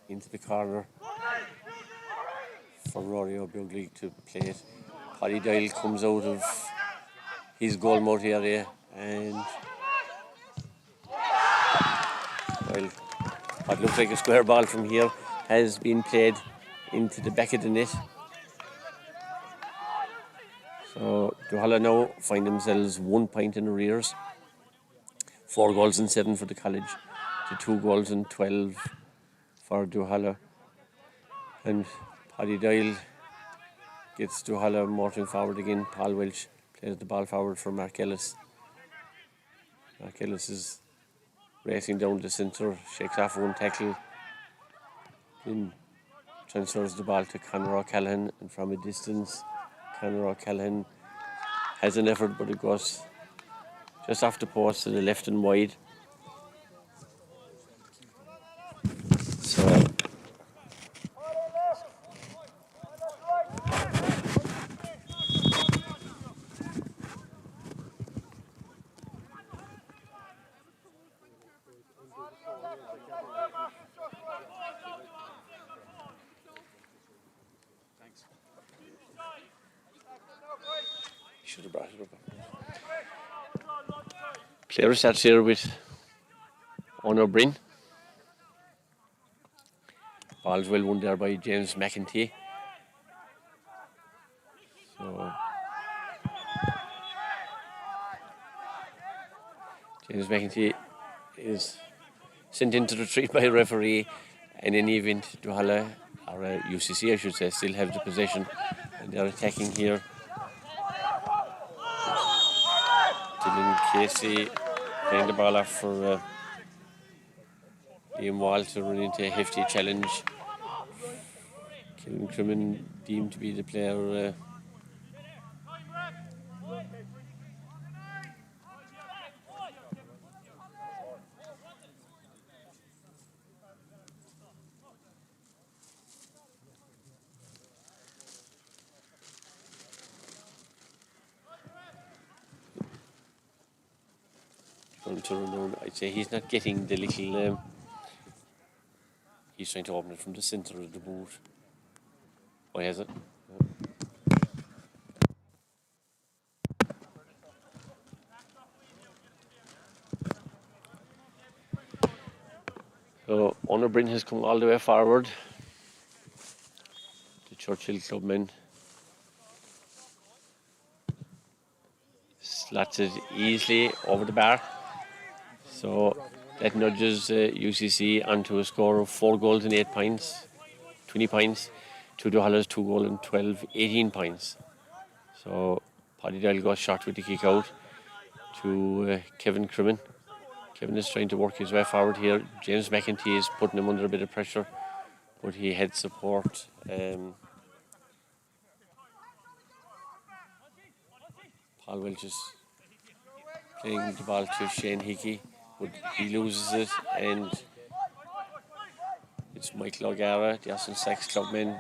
into the corner for Rory O'Bugly to play it. Paddy Doyle comes out of his goal mouth area, and well, what looks like a square ball from here has been played into the back of the net. So Duhallow now find themselves 1 point in arrears. 4 goals and 7 for the college to 2 goals and 12 for Duhallow. And Paddy Doyle gets Duhallow motoring forward again. Paul Welch plays the ball forward for Mark Ellis. Mark Ellis is racing down the centre, shakes off one tackle, then transfers the ball to Conor O'Callaghan, and from a distance Conor O'Callaghan has an effort, but it goes just off the post to the left and wide. So should have brought it up. Player starts here with Honor Bryn. Ball's well won there by James McEntee. So James McEntee is sent into retreat by a referee, and in the event Duhallow, or UCC I should say, still have the possession, and they're attacking here. Dylan Casey playing the ball off for Liam Wall to run into a hefty challenge. Kevin Crimmin deemed to be the player to run down. I'd say he's not getting the little he's trying to open it from the centre of the boot. Why has it? So Honor Bryn has come all the way forward. The Churchill clubman slots it easily over the bar. So that nudges UCC onto a score of 4 goals and 8 points. 20 points to Duhallow's 2 goal and 12, 18 points. So Paddy Doyle goes short with the kick out to Kevin Crimmin. Kevin is trying to work his way forward here. James McEntee is putting him under a bit of pressure, but he had support. Paul Welch is playing the ball to Shane Hickey, but he loses it, and it's Michael O'Gara, the Austin Sacks clubman,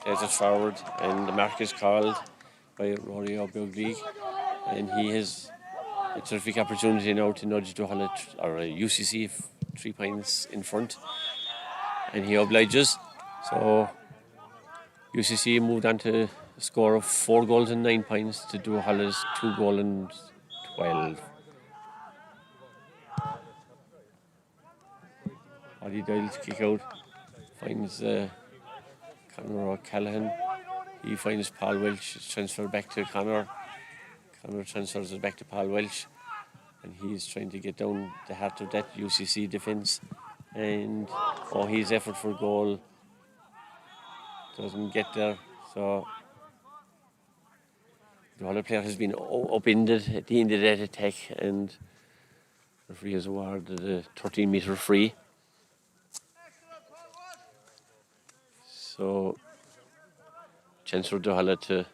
plays it forward, and the mark is called by Rory O'Bugleague, and he has a terrific opportunity now to nudge Duhallow or UCC 3 points in front, and he obliges. So UCC moved on to a score of 4 goals and 9 points to Duhallow's 2 goal and 12. Paddy Doyle's kick out finds Conor O'Callaghan. He finds Paul Welch, transfer back to Conor. Conor transfers it back to Paul Welch, and he's trying to get down the heart of that UCC defence. And his effort for goal doesn't get there. So the other player has been upended at the end of that attack, and the referee has awarded a 13-metre free. So chance for Duhallow to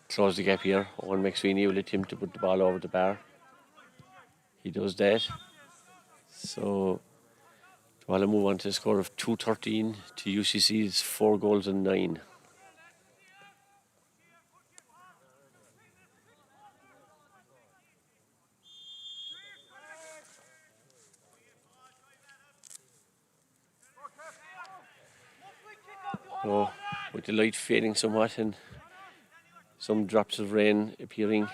close the gap here. Owen McSweeney will attempt to put the ball over the bar. He does that. So Duhallow move on to a score of 2-13 to UCC's 4 goals and 9. So with the light fading somewhat and some drops of rain appearing,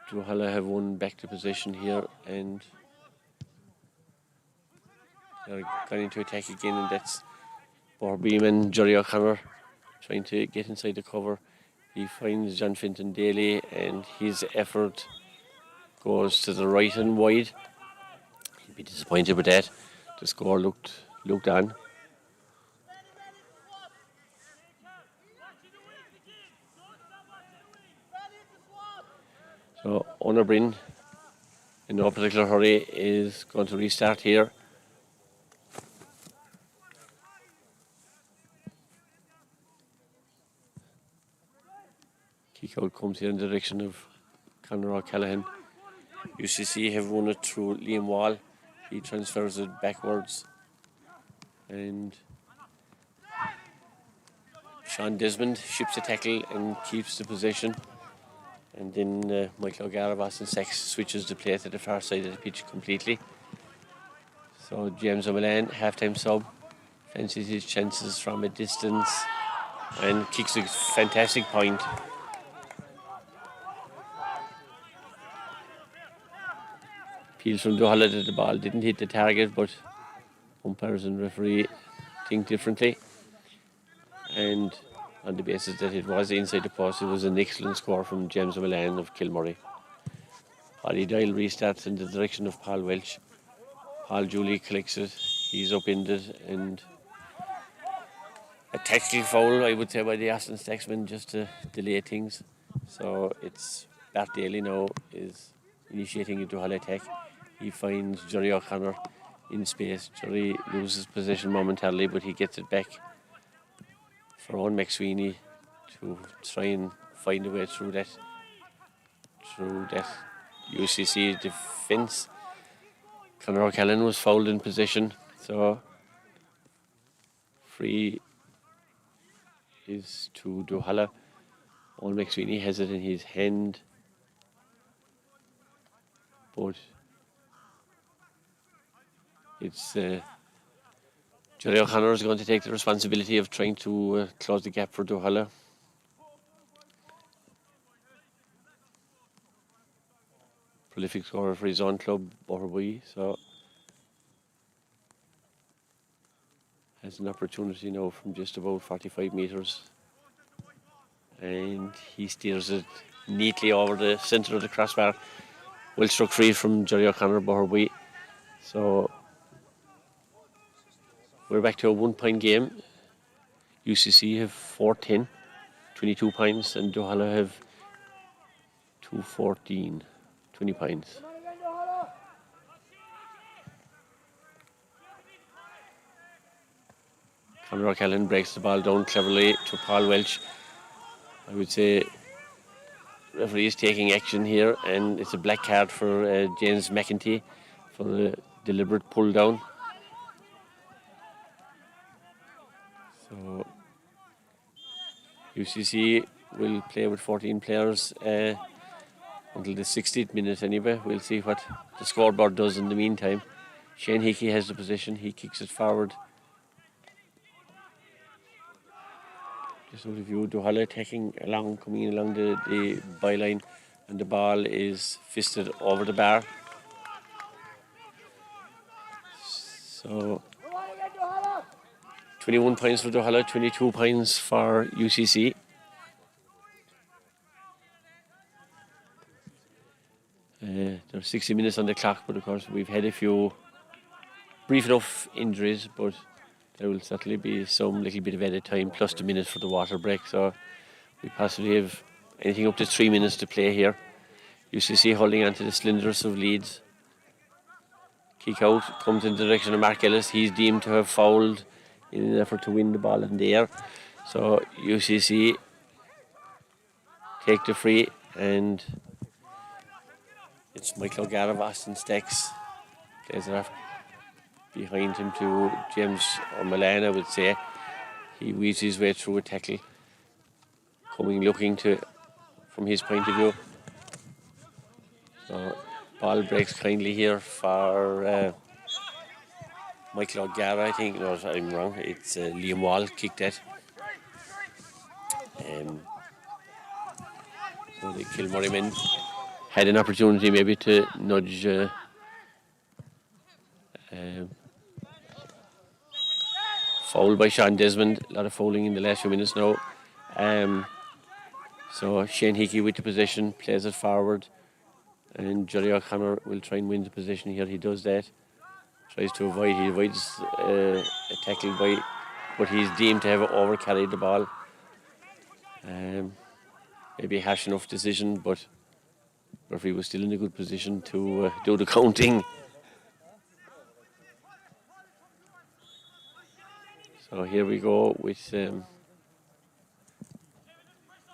Duhallow have won back to possession here, and they're going into attack again, and that's Borbeam and Jerry O'Connor trying to get inside the cover. He finds John Finton Daly, and his effort goes to the right and wide. He'd be disappointed with that. The score looked on. So Onabrin, in no particular hurry, is going to restart here. Kick out comes here in the direction of Conor O'Callaghan. UCC have won it through Liam Wall. He transfers it backwards, and Sean Desmond ships a tackle and keeps the possession. And then Michael O'Gara of Austin Sacks switches the play to the far side of the pitch completely. So James O'Mullane, half-time sub, fancies his chances from a distance and kicks a fantastic point. Peels from Duhallow that the ball didn't hit the target, but umpires and referee think differently. And on the basis that it was inside the post, it was an excellent score from James O'Mullane of Kilmurray. Paddy Doyle restarts in the direction of Paul Welch. Paul Julie collects it. He's upended, and a tactical foul, I would say, by the Austin Stacksman just to delay things. So it's Bart Daly now is initiating a Duhallow attack. He finds Jerry O'Connor in space. Jerry loses possession momentarily, but he gets it back for Owen McSweeney to try and find a way through that UCC defence. Conor O'Callaghan was fouled in possession, so free is to Duhallow. Owen McSweeney has it in his hand, but it's Jerry O'Connor is going to take the responsibility of trying to close the gap for Duhallow. Prolific scorer for his own club, Borby, so has an opportunity now from just about 45 metres, and he steers it neatly over the centre of the crossbar. Well struck free from Jerry O'Connor, Borby. So we're back to a 1-point game. UCC have 4-10, 22 points, and Duhallow have 2-14, 20 points. Conor O'Callaghan breaks the ball down cleverly to Paul Welch. I would say referee is taking action here, and it's a black card for James McEntee for a deliberate pull down. So UCC will play with 14 players until the 60th minute anyway. We'll see what the scoreboard does in the meantime. Shane Hickey has the possession. He kicks it forward. Just out of view, Duhallow coming along the byline, and the ball is fisted over the bar. So 21 points for Duhallow, 22 points for UCC. There's 60 minutes on the clock, but of course we've had a few brief enough injuries, but there will certainly be some little bit of added time plus the minute for the water break, so we possibly have anything up to 3 minutes to play here. UCC holding on to the cylinders of Leeds. Kick out comes in the direction of Mark Ellis. He's deemed to have fouled in an effort to win the ball in the air, so UCC take the free, and it's Michael O'Gara of Austin Stacks plays it off behind him to James O'Mullane, I would say. He weaves his way through a tackle, looking to, from his point of view. So ball breaks kindly here for Michael O'Gara, I think. No, I'm wrong. It's Liam Wall kicked that. So the Kilmurray men had an opportunity maybe to nudge foul by Sean Desmond. A lot of fouling in the last few minutes now. So Shane Hickey with the possession, plays it forward, and Jerry O'Connor will try and win the possession here. He does that. Tries to avoid. He avoids a tackle but he's deemed to have overcarried the ball. Maybe a harsh enough decision, but referee was still in a good position to do the counting. So here we go with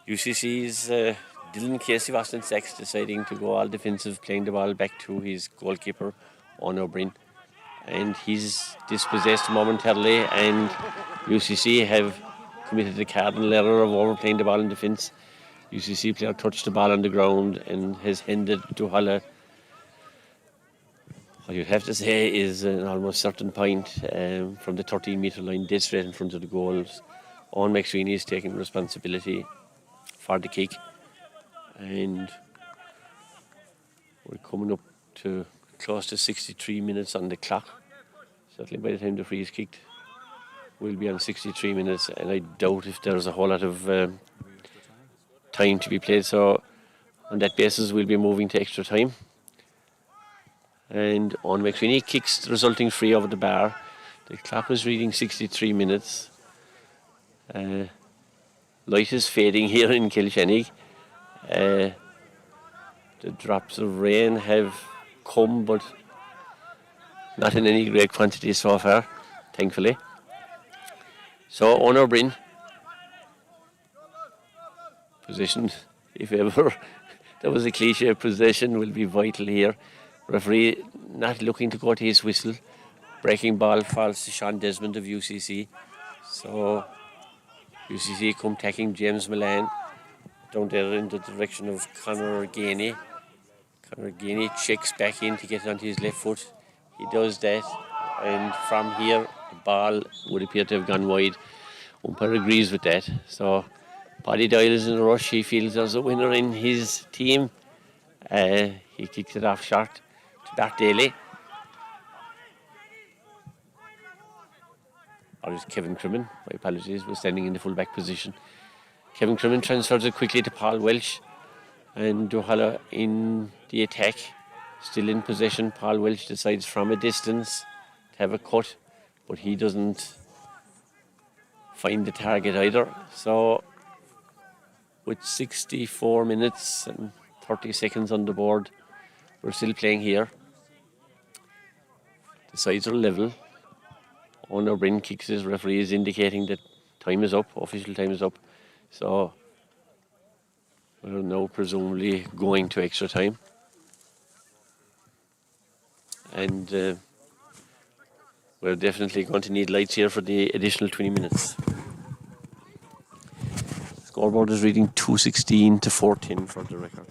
UCC's Dylan Casey of Austin Stacks deciding to go all defensive, playing the ball back to his goalkeeper, Owen O'Brien. And he's dispossessed momentarily, and UCC have committed the cardinal error of overplaying the ball in defence. UCC player touched the ball on the ground and has handed Duhallow what you'd have to say is an almost certain point from the 13-metre line, dead straight in front of the goals. Owen McSweeney is taking responsibility for the kick, and we're coming up to close to 63 minutes on the clock. Certainly by the time the free is kicked, we'll be on 63 minutes, and I doubt if there's a whole lot of time to be played. So on that basis, we'll be moving to extra time. And Owen McSweeney kicks the resulting free over the bar. The clock was reading 63 minutes. Light is fading here in Kilshannig. The drops of rain have come, but not in any great quantity so far, thankfully. So Owen O'Brien, possession, if ever there was a cliche, possession will be vital here. Referee not looking to go to his whistle. Breaking ball falls to Sean Desmond of UCC. So UCC come tackling James Milan down there in the direction of Conor Gainey. Conor Gainey checks back in to get it onto his left foot. He does that, and from here the ball would appear to have gone wide. Umpire agrees with that. So Paddy Doyle is in a rush. He feels there's a winner in his team. He kicks it off short to Bart Daly. Or is Kevin Crimmin, my apologies, was standing in the full-back position. Kevin Crimmin transfers it quickly to Paul Welch, and Duhallow in the attack, still in possession. Paul Welch decides from a distance to have a cut, but he doesn't find the target either. So with 64 minutes and 30 seconds on the board, we're still playing here. The sides are level. Owner Bryn kicks his referee is indicating that time is up, official time is up. So we're now presumably going to extra time. And we're definitely going to need lights here for the additional 20 minutes. Scoreboard is reading 216 to 410 for the record.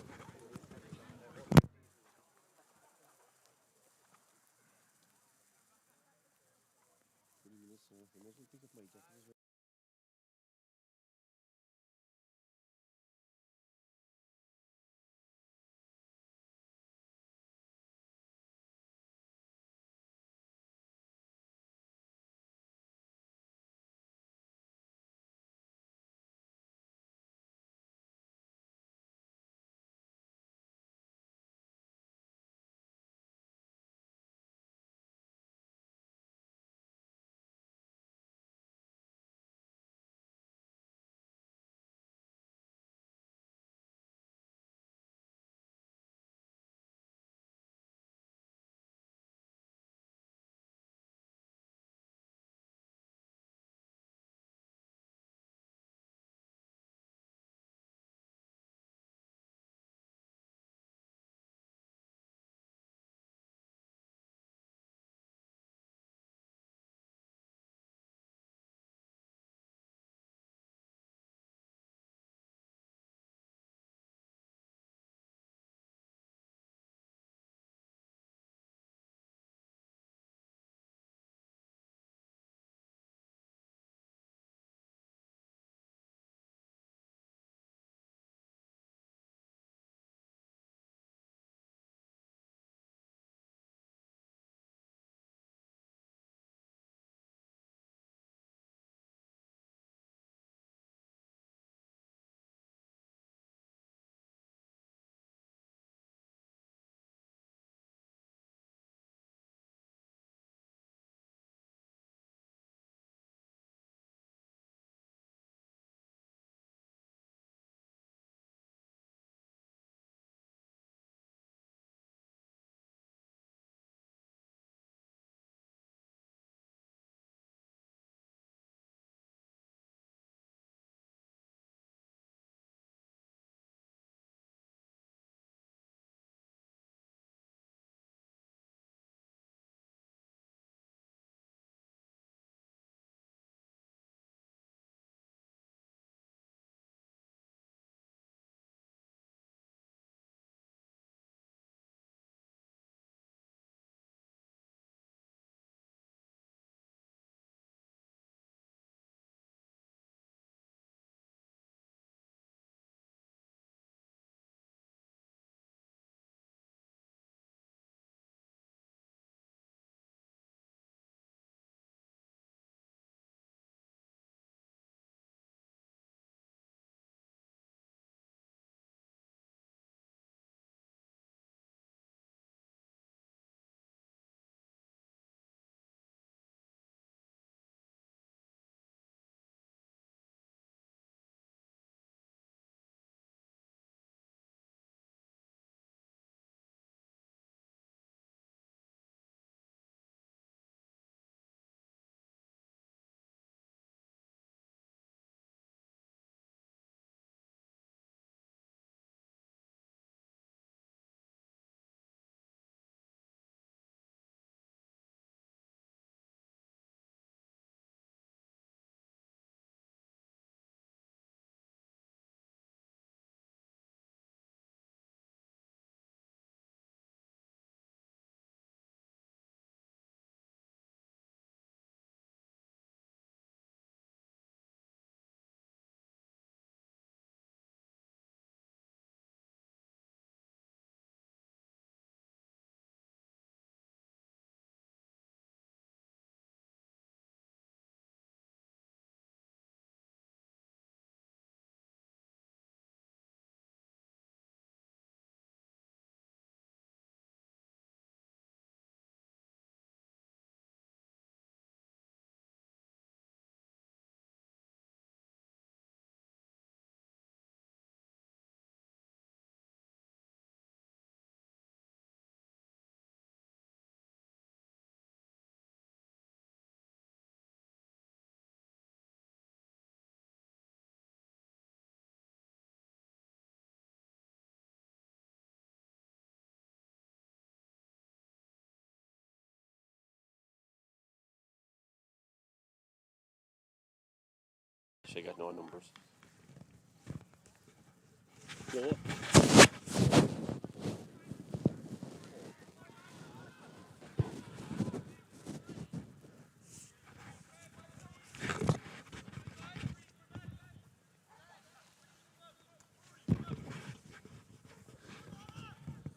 I got no numbers.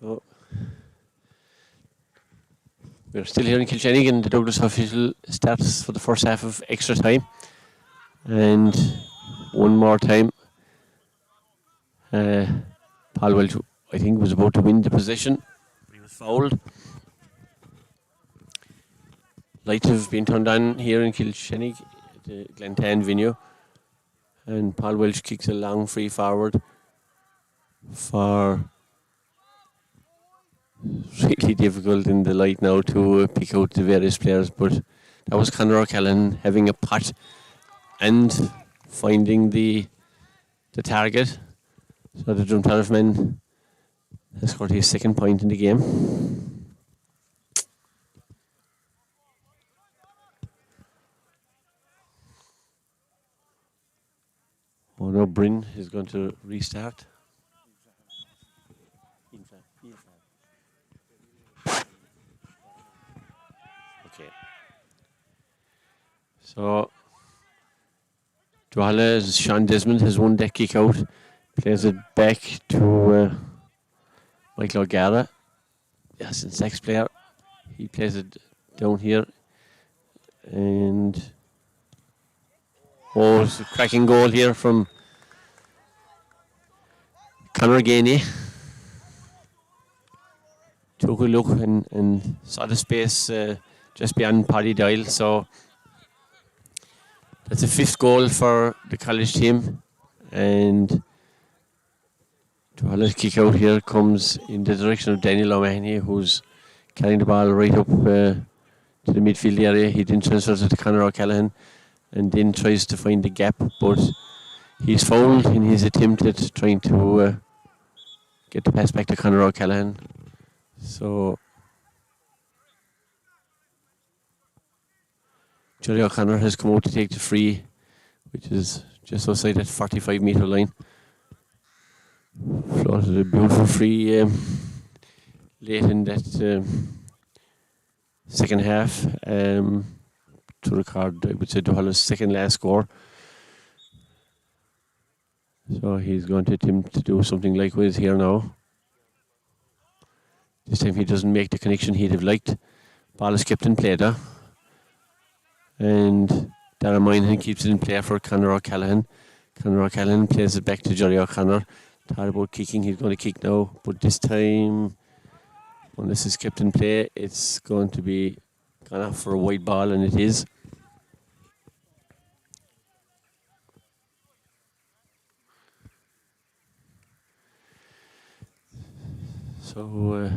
Oh. We're still here in Kilkenny, and the Douglas official starts for the first half of extra time. And one more time, Paul Welch, I think, was about to win the possession. He was fouled. Lights have been turned on here in Kilkenny, the Glentan venue. And Paul Welch kicks a long free forward for really difficult in the light now to pick out the various players, but that was Conor O'Callaghan having a pot and finding the target. So the Duhallow man has scored his second point in the game. Oh no, Bryn is going to restart. Okay. So Duhallow's Sean Desmond has won that kick out. Plays it back to Michael O'Gara. Yes, it's next player. He plays it down here. And it's a cracking goal here from Conor Gainey. Took a look and saw the space just beyond Paddy Doyle. So that's a fifth goal for the college team. And Duhallow's kick out here comes in the direction of Daniel O'Mahony, who's carrying the ball right up to the midfield area. He then transfers it to Conor O'Callaghan and then tries to find the gap, but he's fouled in his attempt at trying to get the pass back to Conor O'Callaghan. So Jerry O'Connor has come out to take the free, which is just outside that 45-metre line. Floated a beautiful free late in that second half to record, I would say, Duhallow's second last score. So he's going to attempt to do something likewise here now. This time he doesn't make the connection he'd have liked. Ball is kept in play there. And Dara Moynihan keeps it in play for Conor O'Callaghan. Conor O'Callaghan plays it back to Jerry O'Connor. Thought about kicking, he's going to kick now. But this time, when this is kept in play, it's going to be gone off for a wide ball, and it is. So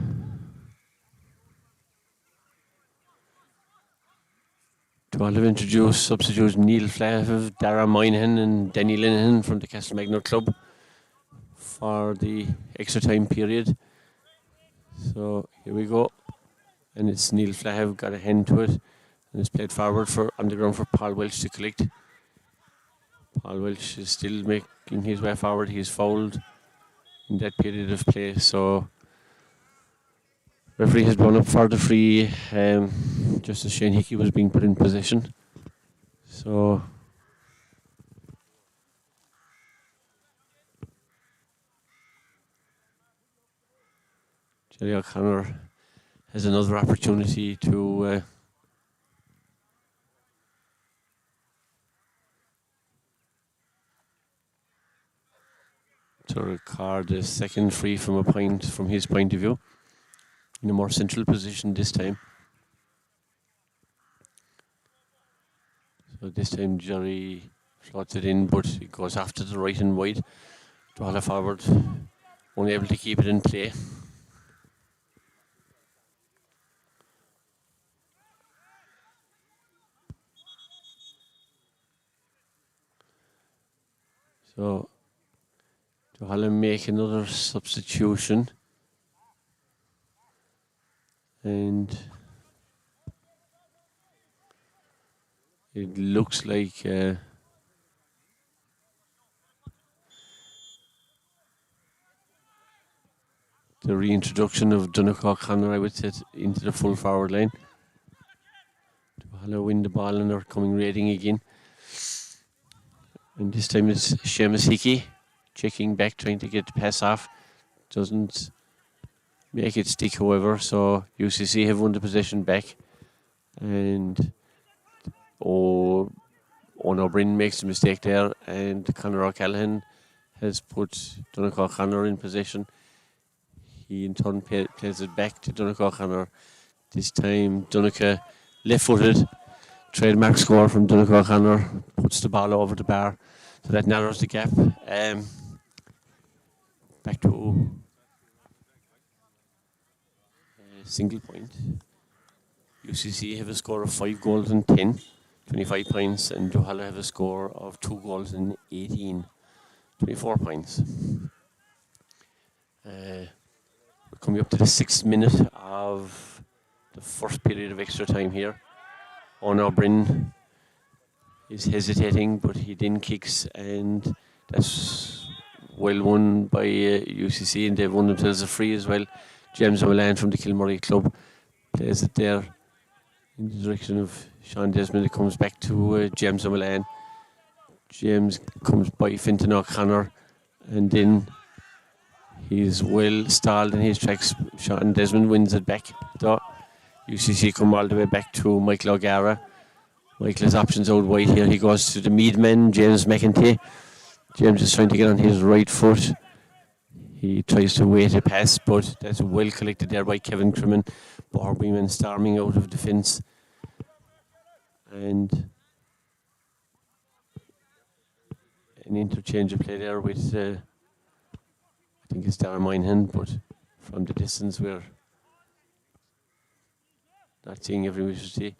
Duhallow introduced substitutes Neil Flav, Dara Moynihan and Danny Linehan from the Castlemagner club for the extra time period. So here we go. And it's Neil Flav got a hand to it and it's played forward on the ground for Paul Welch to collect. Paul Welch is still making his way forward. He's fouled in that period of play. So referee has blown up for the free, just as Shane Hickey was being put in possession. So Jerry O'Connor has another opportunity to record the second free from his point of view, in a more central position this time. So this time Jerry floats it in, but it goes off to the right and wide. Duhallow forward, only able to keep it in play. So Duhallow make another substitution. And it looks like the reintroduction of Duhallow Connor, I would say, into the full forward line. Duhallow win the ball and are coming raiding again. And this time it's Seamus Hickey checking back, trying to get the pass off. Doesn't make it stick, however, so UCC have won the possession back. And O'Brien makes a mistake there, and Conor O'Callaghan has put Duhallow Connor in possession. He in turn plays it back to Duhallow Connor. This time Duhallow left-footed, trademark score from Duhallow Connor, puts the ball over the bar, so that narrows the gap. Back to a single point. UCC have a score of 5 goals and 10, 25 points, and Duhallow have a score of 2 goals and 18, 24 points. We're coming up to the 6th minute of the first period of extra time here. O'Brien is hesitating, but he then kicks, and that's well won by UCC, and they've won themselves a free as well. James O'Mullane from the Kilmurray club plays it there in the direction of Sean Desmond. It comes back to James O'Mullane. James comes by Fintan O'Connor, and then he's well stalled in his tracks. Sean Desmond wins it back, though. UCC come all the way back to Michael O'Gara. Michael has options out wide here. He goes to the Meadman, James McEntee. James is trying to get on his right foot. He tries to wait a pass, but that's well collected there by Kevin Crimmin. Borbyman storming out of defence. And an interchange of play there with, I think it's Darren Moynihan, but from the distance we're not seeing every we should see.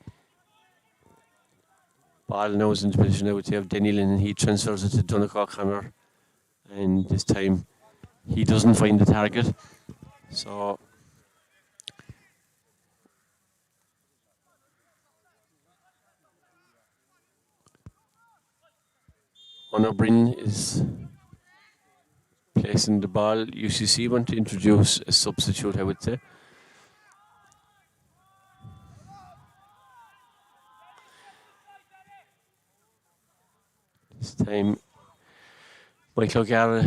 Ball now is in the position, I would say, of Denny Lynn, and he transfers it to Duhallow Connor, and this time he doesn't find the target. So O'Brien is placing the ball. UCC want to introduce a substitute, I would say. This time Michael O'Gara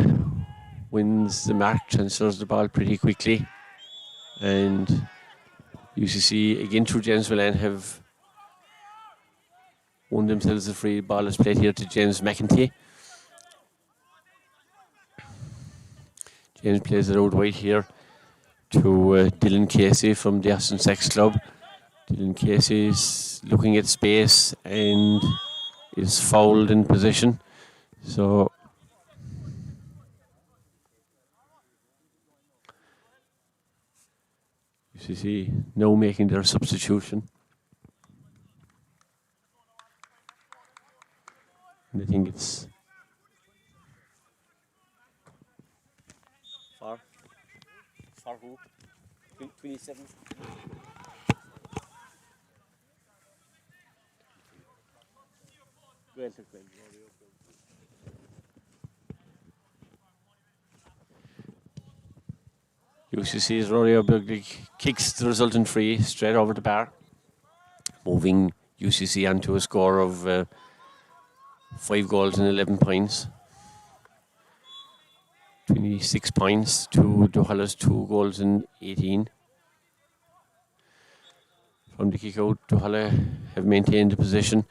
wins the mark, transfers the ball pretty quickly, and UCC again through James O'Mullane have won themselves a free. Ball is played here to James McEntee. James plays it out wide here to Dylan Casey from the Austin Sachs club. Dylan Casey is looking at space and is fouled in position. So UCC now making their substitution. And I think it's far who? 27. UCC's Rory O'Buglig kicks the resultant free straight over the bar, moving UCC onto a score of 5 goals and 11 points. 26 points to Duhallow's 2 goals and 18. From the kick out, Duhallow have maintained the position.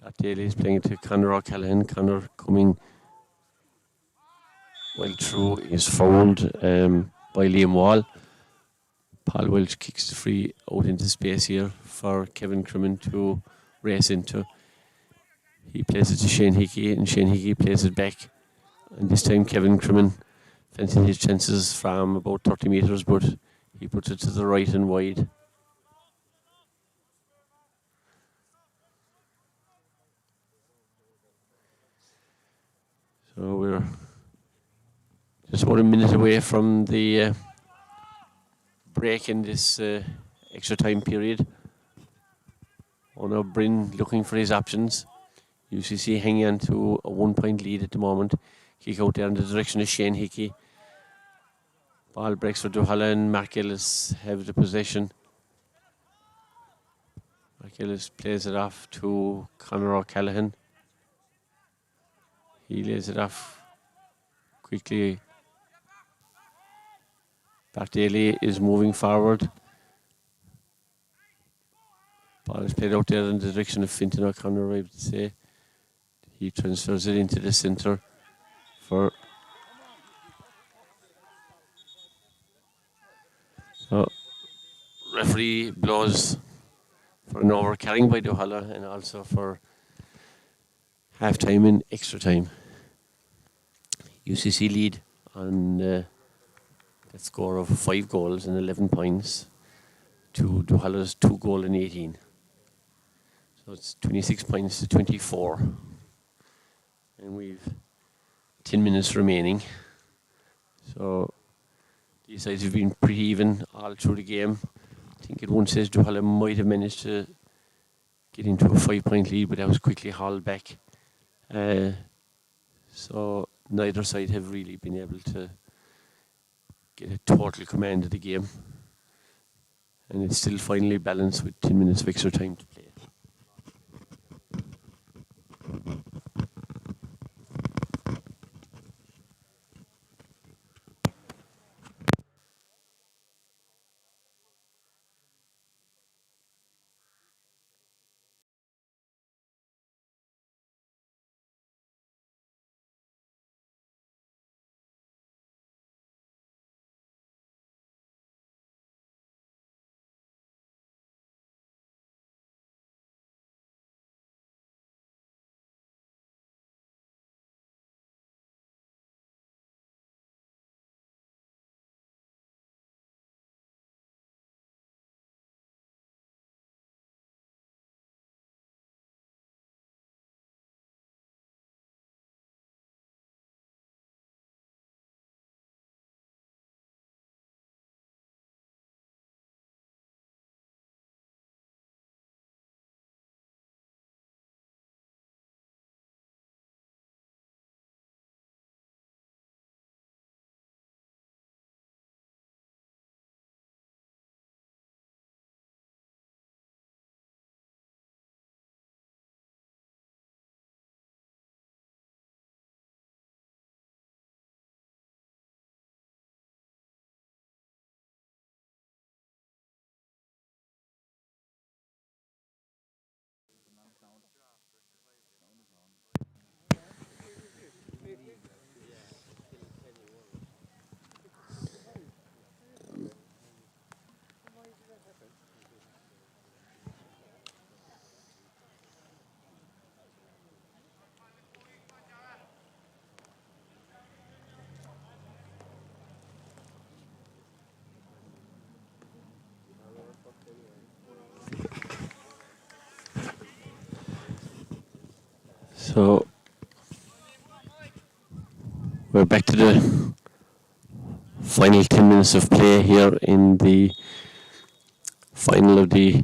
Pat Daly is playing it to Conor O'Callaghan. Conor coming well through, is fouled by Liam Wall. Paul Welch kicks the free out into space here for Kevin Crimmin to race into. He plays it to Shane Hickey, and Shane Hickey plays it back. And this time Kevin Crimmin fancying his chances from about 30 metres, but he puts it to the right and wide. So we're just about a minute away from the break in this extra time period. O'Brien looking for his options. UCC hanging on to a 1 point lead at the moment. Kick out there in the direction of Shane Hickey. Ball breaks for Duhallow and Mark Ellis have the possession. Mark Ellis plays it off to Conor O'Callaghan. He lays it off quickly. Bartheley is moving forward. Ball is played out there in the direction of Fintan O'Connor, I would say. He transfers it into the centre for... referee blows for an over-carrying by Duhallow and also for half-time and extra time. UCC lead on that score of 5 goals and 11 points to Duhallow's 2 goal and 18. So it's 26 points to 24. And we've 10 minutes remaining. So these sides have been pretty even all through the game. I think at one stage Duhallow might have managed to get into a 5-point lead, but that was quickly hauled back. So neither side have really been able to get a total command of the game. And it's still finally balanced with 10 minutes of extra time to play. So we're back to the final 10 minutes of play here in the final of the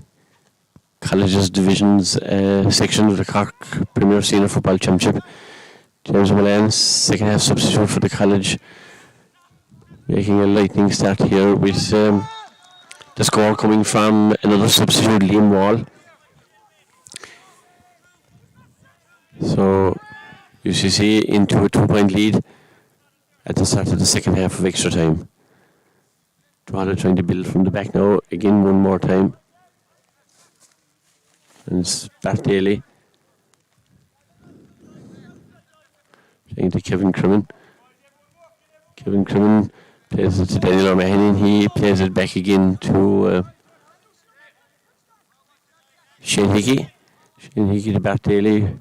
colleges divisions section of the Cork Premier Senior Football Championship. James Mullane, second half substitute for the college, making a lightning start here with the score coming from another substitute, Liam Wall. So UCC into a 2-point lead at the start of the second half of extra time. Duhallow trying to build from the back now, again one more time. And it's Bartheley playing to Kevin Crimmin. Kevin Crimmin plays it to Daniel O'Mahony, and he plays it back again to Shane Hickey. Shane Hickey to Bartheley.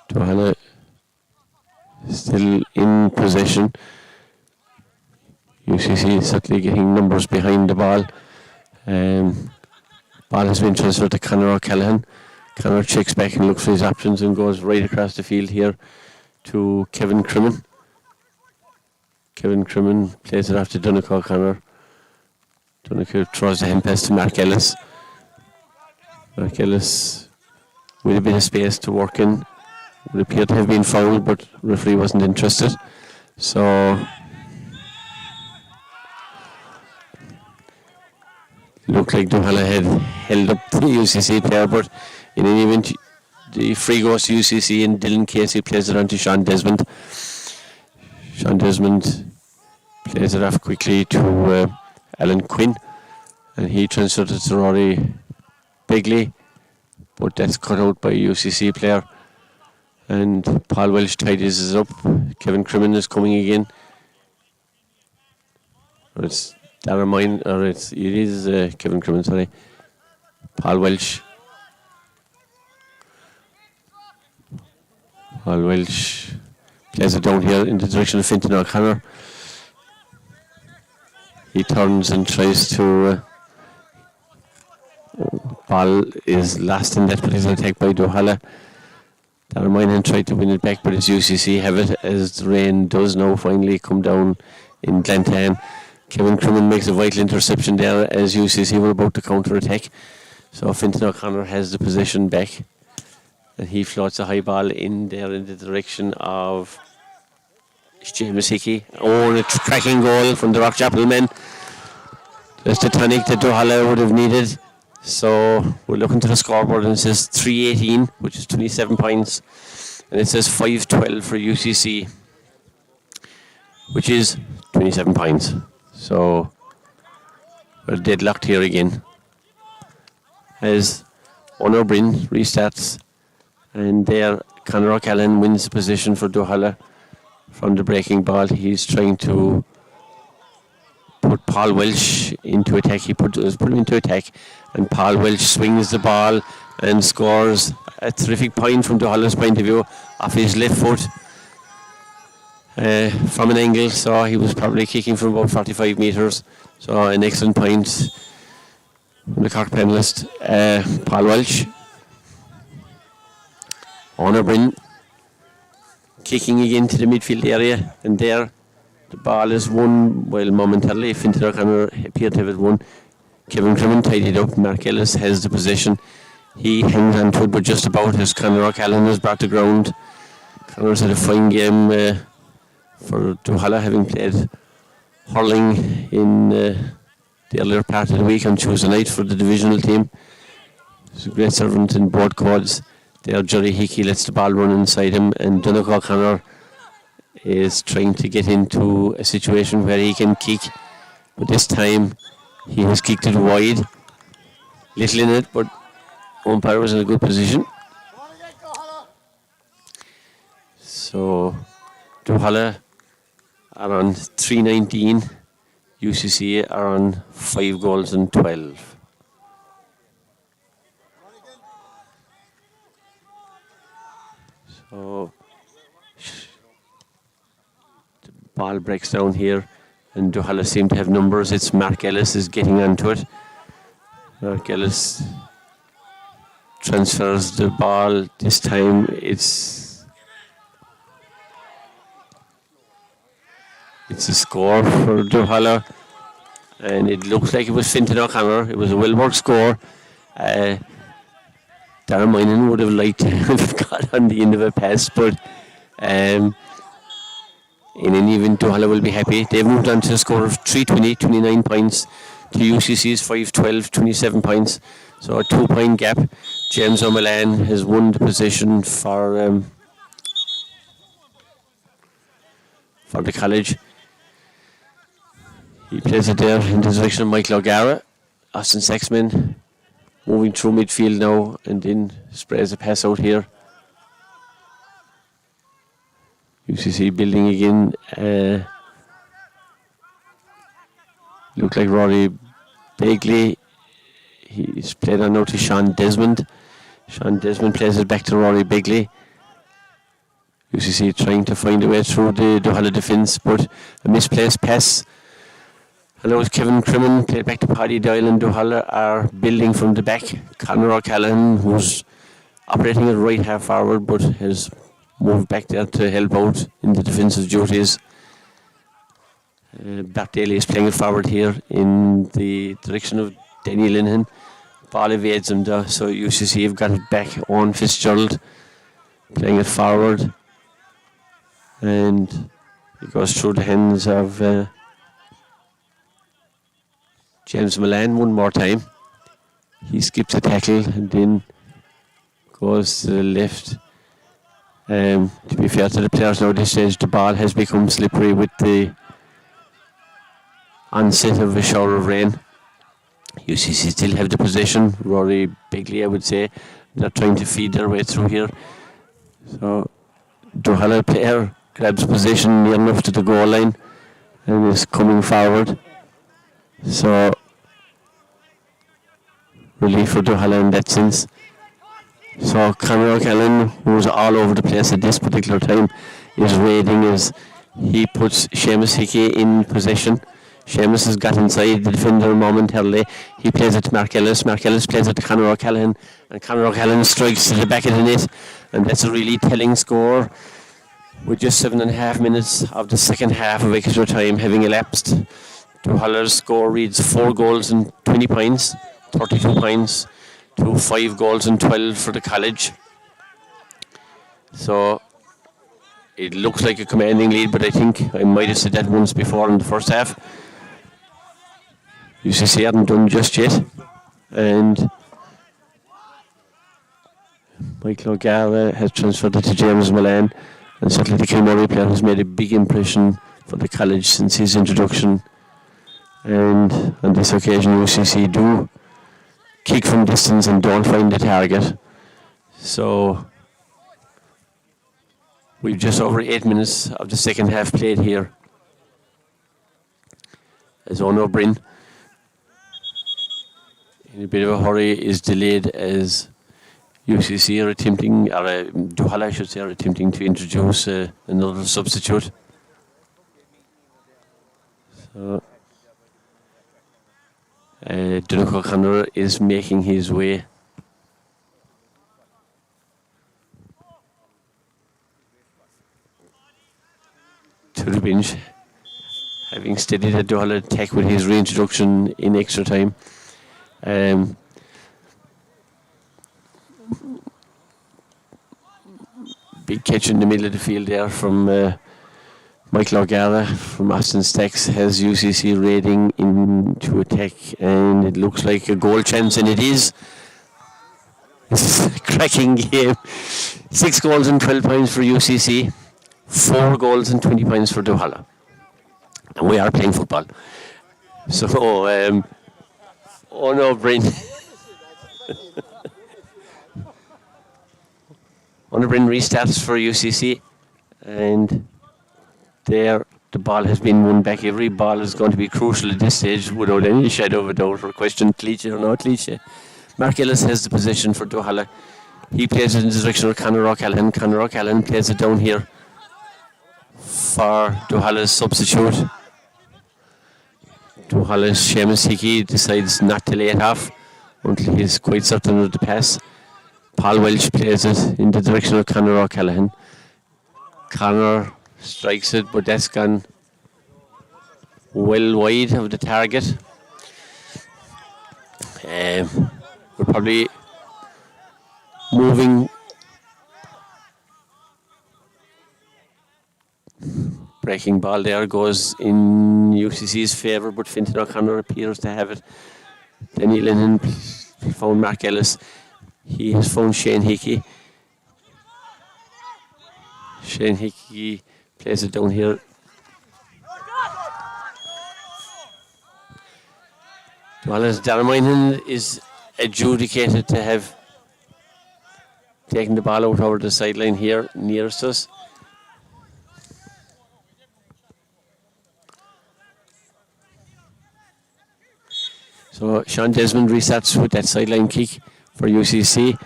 Duhallow still in possession. UCC is certainly getting numbers behind the ball. Ball has been transferred to Conor O'Callaghan. Conor checks back and looks for his options and goes right across the field here to Kevin Crimmin. Kevin Crimmin plays it off to Donnacha O'Connor. Donnacha throws the hand pass to Mark Ellis. Mark Ellis with a bit of space to work in. Would appear to have been fouled, but referee wasn't interested. So looked like Duhallow had held up the UCC player, but in any event, the free goes to UCC and Dylan Casey plays it on to Sean Desmond. Sean Desmond plays it off quickly to Alan Quinn, and he transferred it to Rory Begley, but that's cut out by a UCC player. And Paul Welsh tidies it up. Kevin Crimmin is coming again. Or it's Darren Mine, or it is Kevin Crimmin, sorry. Paul Welsh. Paul Welsh plays it down here in the direction of Fintan O'Connor. He turns and tries to... ball is lost in that particular attack by Duhallow. Darren Moynihan tried to win it back, but it's UCC have it, as the rain does now finally come down in Glentown. Kevin Crimmin makes a vital interception there as UCC were about to counter-attack. So Fintan O'Connor has the possession back, and he floats a high ball in there in the direction of James Hickey. Oh, and a cracking goal from the Rockchapel men. Just the tonic that Duhallow would have needed. So we're looking to the scoreboard and it says 318, which is 27 points, and it says 512 for UCC, which is 27 points. So we're deadlocked here again as Honor Bryn restarts, and there Conor O'Callaghan wins the position for Duhallow from the breaking ball. He's trying to put Paul Welsh into attack. He put him into attack, and Paul Welsh swings the ball and scores a terrific point from Duhallow's point of view off his left foot from an angle. So he was probably kicking from about 45 metres. So an excellent point from the Cork panellist, Paul Welsh. Honor Bryn kicking again to the midfield area, and there the ball is won, well, momentarily Fintan O'Connor appeared to have it won. Kevin Crimmin tidied up. Mark Ellis has the possession. He hangs on to it, but just about as Conor O'Callaghan is brought to ground. Connor's had a fine game for Duhallow, having played hurling in the earlier part of the week on Tuesday night for the divisional team. He's a great servant in both quads. There, Jerry Hickey lets the ball run inside him, and Donald O'Connor is trying to get into a situation where he can kick, but this time he has kicked it wide. Little in it, but umpire was in a good position. So Duhallow are on 319, UCC are on 5 goals and 12. So the ball breaks down here, and Duhallow seem to have numbers. It's Mark Ellis is getting onto it. Mark Ellis transfers the ball. This time it's a score for Duhallow, and it looks like it was Fintan O'Connor. It was a well-worked score. Darren Moynihan would have liked to have got on the end of a pass, but in any event, Duhallow will be happy. They've moved on to a score of 320, 29 points, to UCC's 512, 27 points. So a 2-point gap. James O'Mullane has won the position for the college. He plays it there in the direction of Michael O'Gara. Austin Saxman moving through midfield now, and then sprays a pass out here. UCC building again. Look like Rory Begley. He's played on now to Sean Desmond. Sean Desmond plays it back to Rory Begley. UCC trying to find a way through the Duhallow defence, but a misplaced pass. And that was Kevin Crimmin, played back to Paddy Doyle, and Duhallow are building from the back. Conor O'Callaghan, who's operating at right half forward, but has moved back there to help out in the defensive duties. Bart Daly is playing it forward here in the direction of Danny Linehan. Ball evades him though, so UCC have got it back on Fitzgerald, playing it forward. And it goes through the hands of James Milan one more time. He skips a tackle and then goes to the left. To be fair to the players now at this stage, the ball has become slippery with the onset of a shower of rain. UCC still have the possession. Rory Begley, I would say. They're trying to feed their way through here. So, Duhallow player grabs possession near enough to the goal line and is coming forward. So, relief for Duhallow in that sense. So, Conor O'Callaghan, who's all over the place at this particular time, is raiding as he puts Seamus Hickey in possession. Seamus has got inside the defender momentarily. He plays it to Mark Ellis. Mark Ellis plays it to Conor O'Callaghan. And Conor O'Callaghan strikes to the back of the net. And that's a really telling score. With just 7.5 minutes of the second half of extra time having elapsed. Duhallow's score reads 4 goals and 20 points. 32 points to 5 goals and 12 for the college. So it looks like a commanding lead, but I think I might have said that once before in the first half. UCC haven't done just yet, and Michael O'Gara has transferred it to James Milan, and certainly the Kilmurray player has made a big impression for the college since his introduction. And on this occasion UCC do kick from distance and don't find the target. So we've just over 8 minutes of the second half played here. As Ono Bryn, in a bit of a hurry, is delayed as UCC are attempting, or Duhallow I should say, are attempting to introduce another substitute. So Donach O'Connor is making his way to the bench, having steadied a Duhallow attack with his reintroduction in extra time. Big catch in the middle of the field there from Michael O'Gara from Austin Stacks has UCC raiding into attack, and it looks like a goal chance, and it is. This is a cracking game. 6 goals and 12 points for UCC, 4 goals and 20 points for Duhallow. And we are playing football. So, oh no, Bryn. Bryn restarts for UCC, and there the ball has been won back. Every ball is going to be crucial at this stage without any shadow of a doubt or question, cliche or not cliche. Mark Ellis has the possession for Duhallow. He plays it in the direction of Conor O'Callaghan. Conor O'Callaghan plays it down here for Duhallow's substitute. Duhallow's Seamus Hickey decides not to lay it off until he's quite certain of the pass. Paul Welch plays it in the direction of Conor O'Callaghan. Conor strikes it, but that's gone well wide of the target. We're probably moving. Breaking ball there goes in UCC's favour, but Fintan O'Connor appears to have it. Danny Lennon found Mark Ellis. He has found Shane Hickey. Shane Hickey plays it down here. Wallace Darmoynihan is adjudicated to have taken the ball out over the sideline here nearest us. So Sean Desmond resets with that sideline kick for UCC.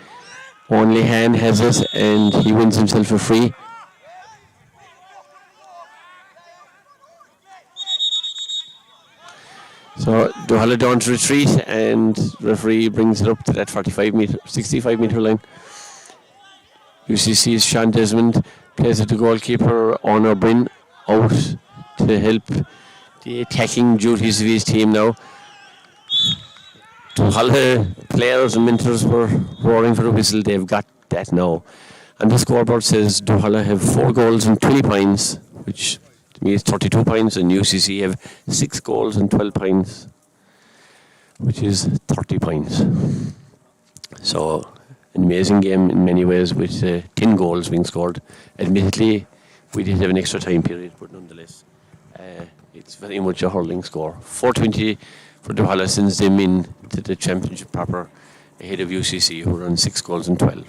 Only Han has it, and he wins himself a free. So Duhallow down to retreat, and referee brings it up to that 65 metre line. UCC's Sean Desmond plays it to goalkeeper Ono Bryn out to help the attacking duties of his team now. Duhallow players and mentors were roaring for the whistle. They've got that now. And the scoreboard says Duhallow have 4 goals and 20 points, which to me is 32 points, and UCC have 6 goals and 12 points, which is 30 points. So, an amazing game in many ways with 10 goals being scored. Admittedly, we did have an extra time period, but nonetheless, it's very much a hurling score. 420 for Duhallow sends them in to the championship proper ahead of UCC, who are on 6 goals and 12.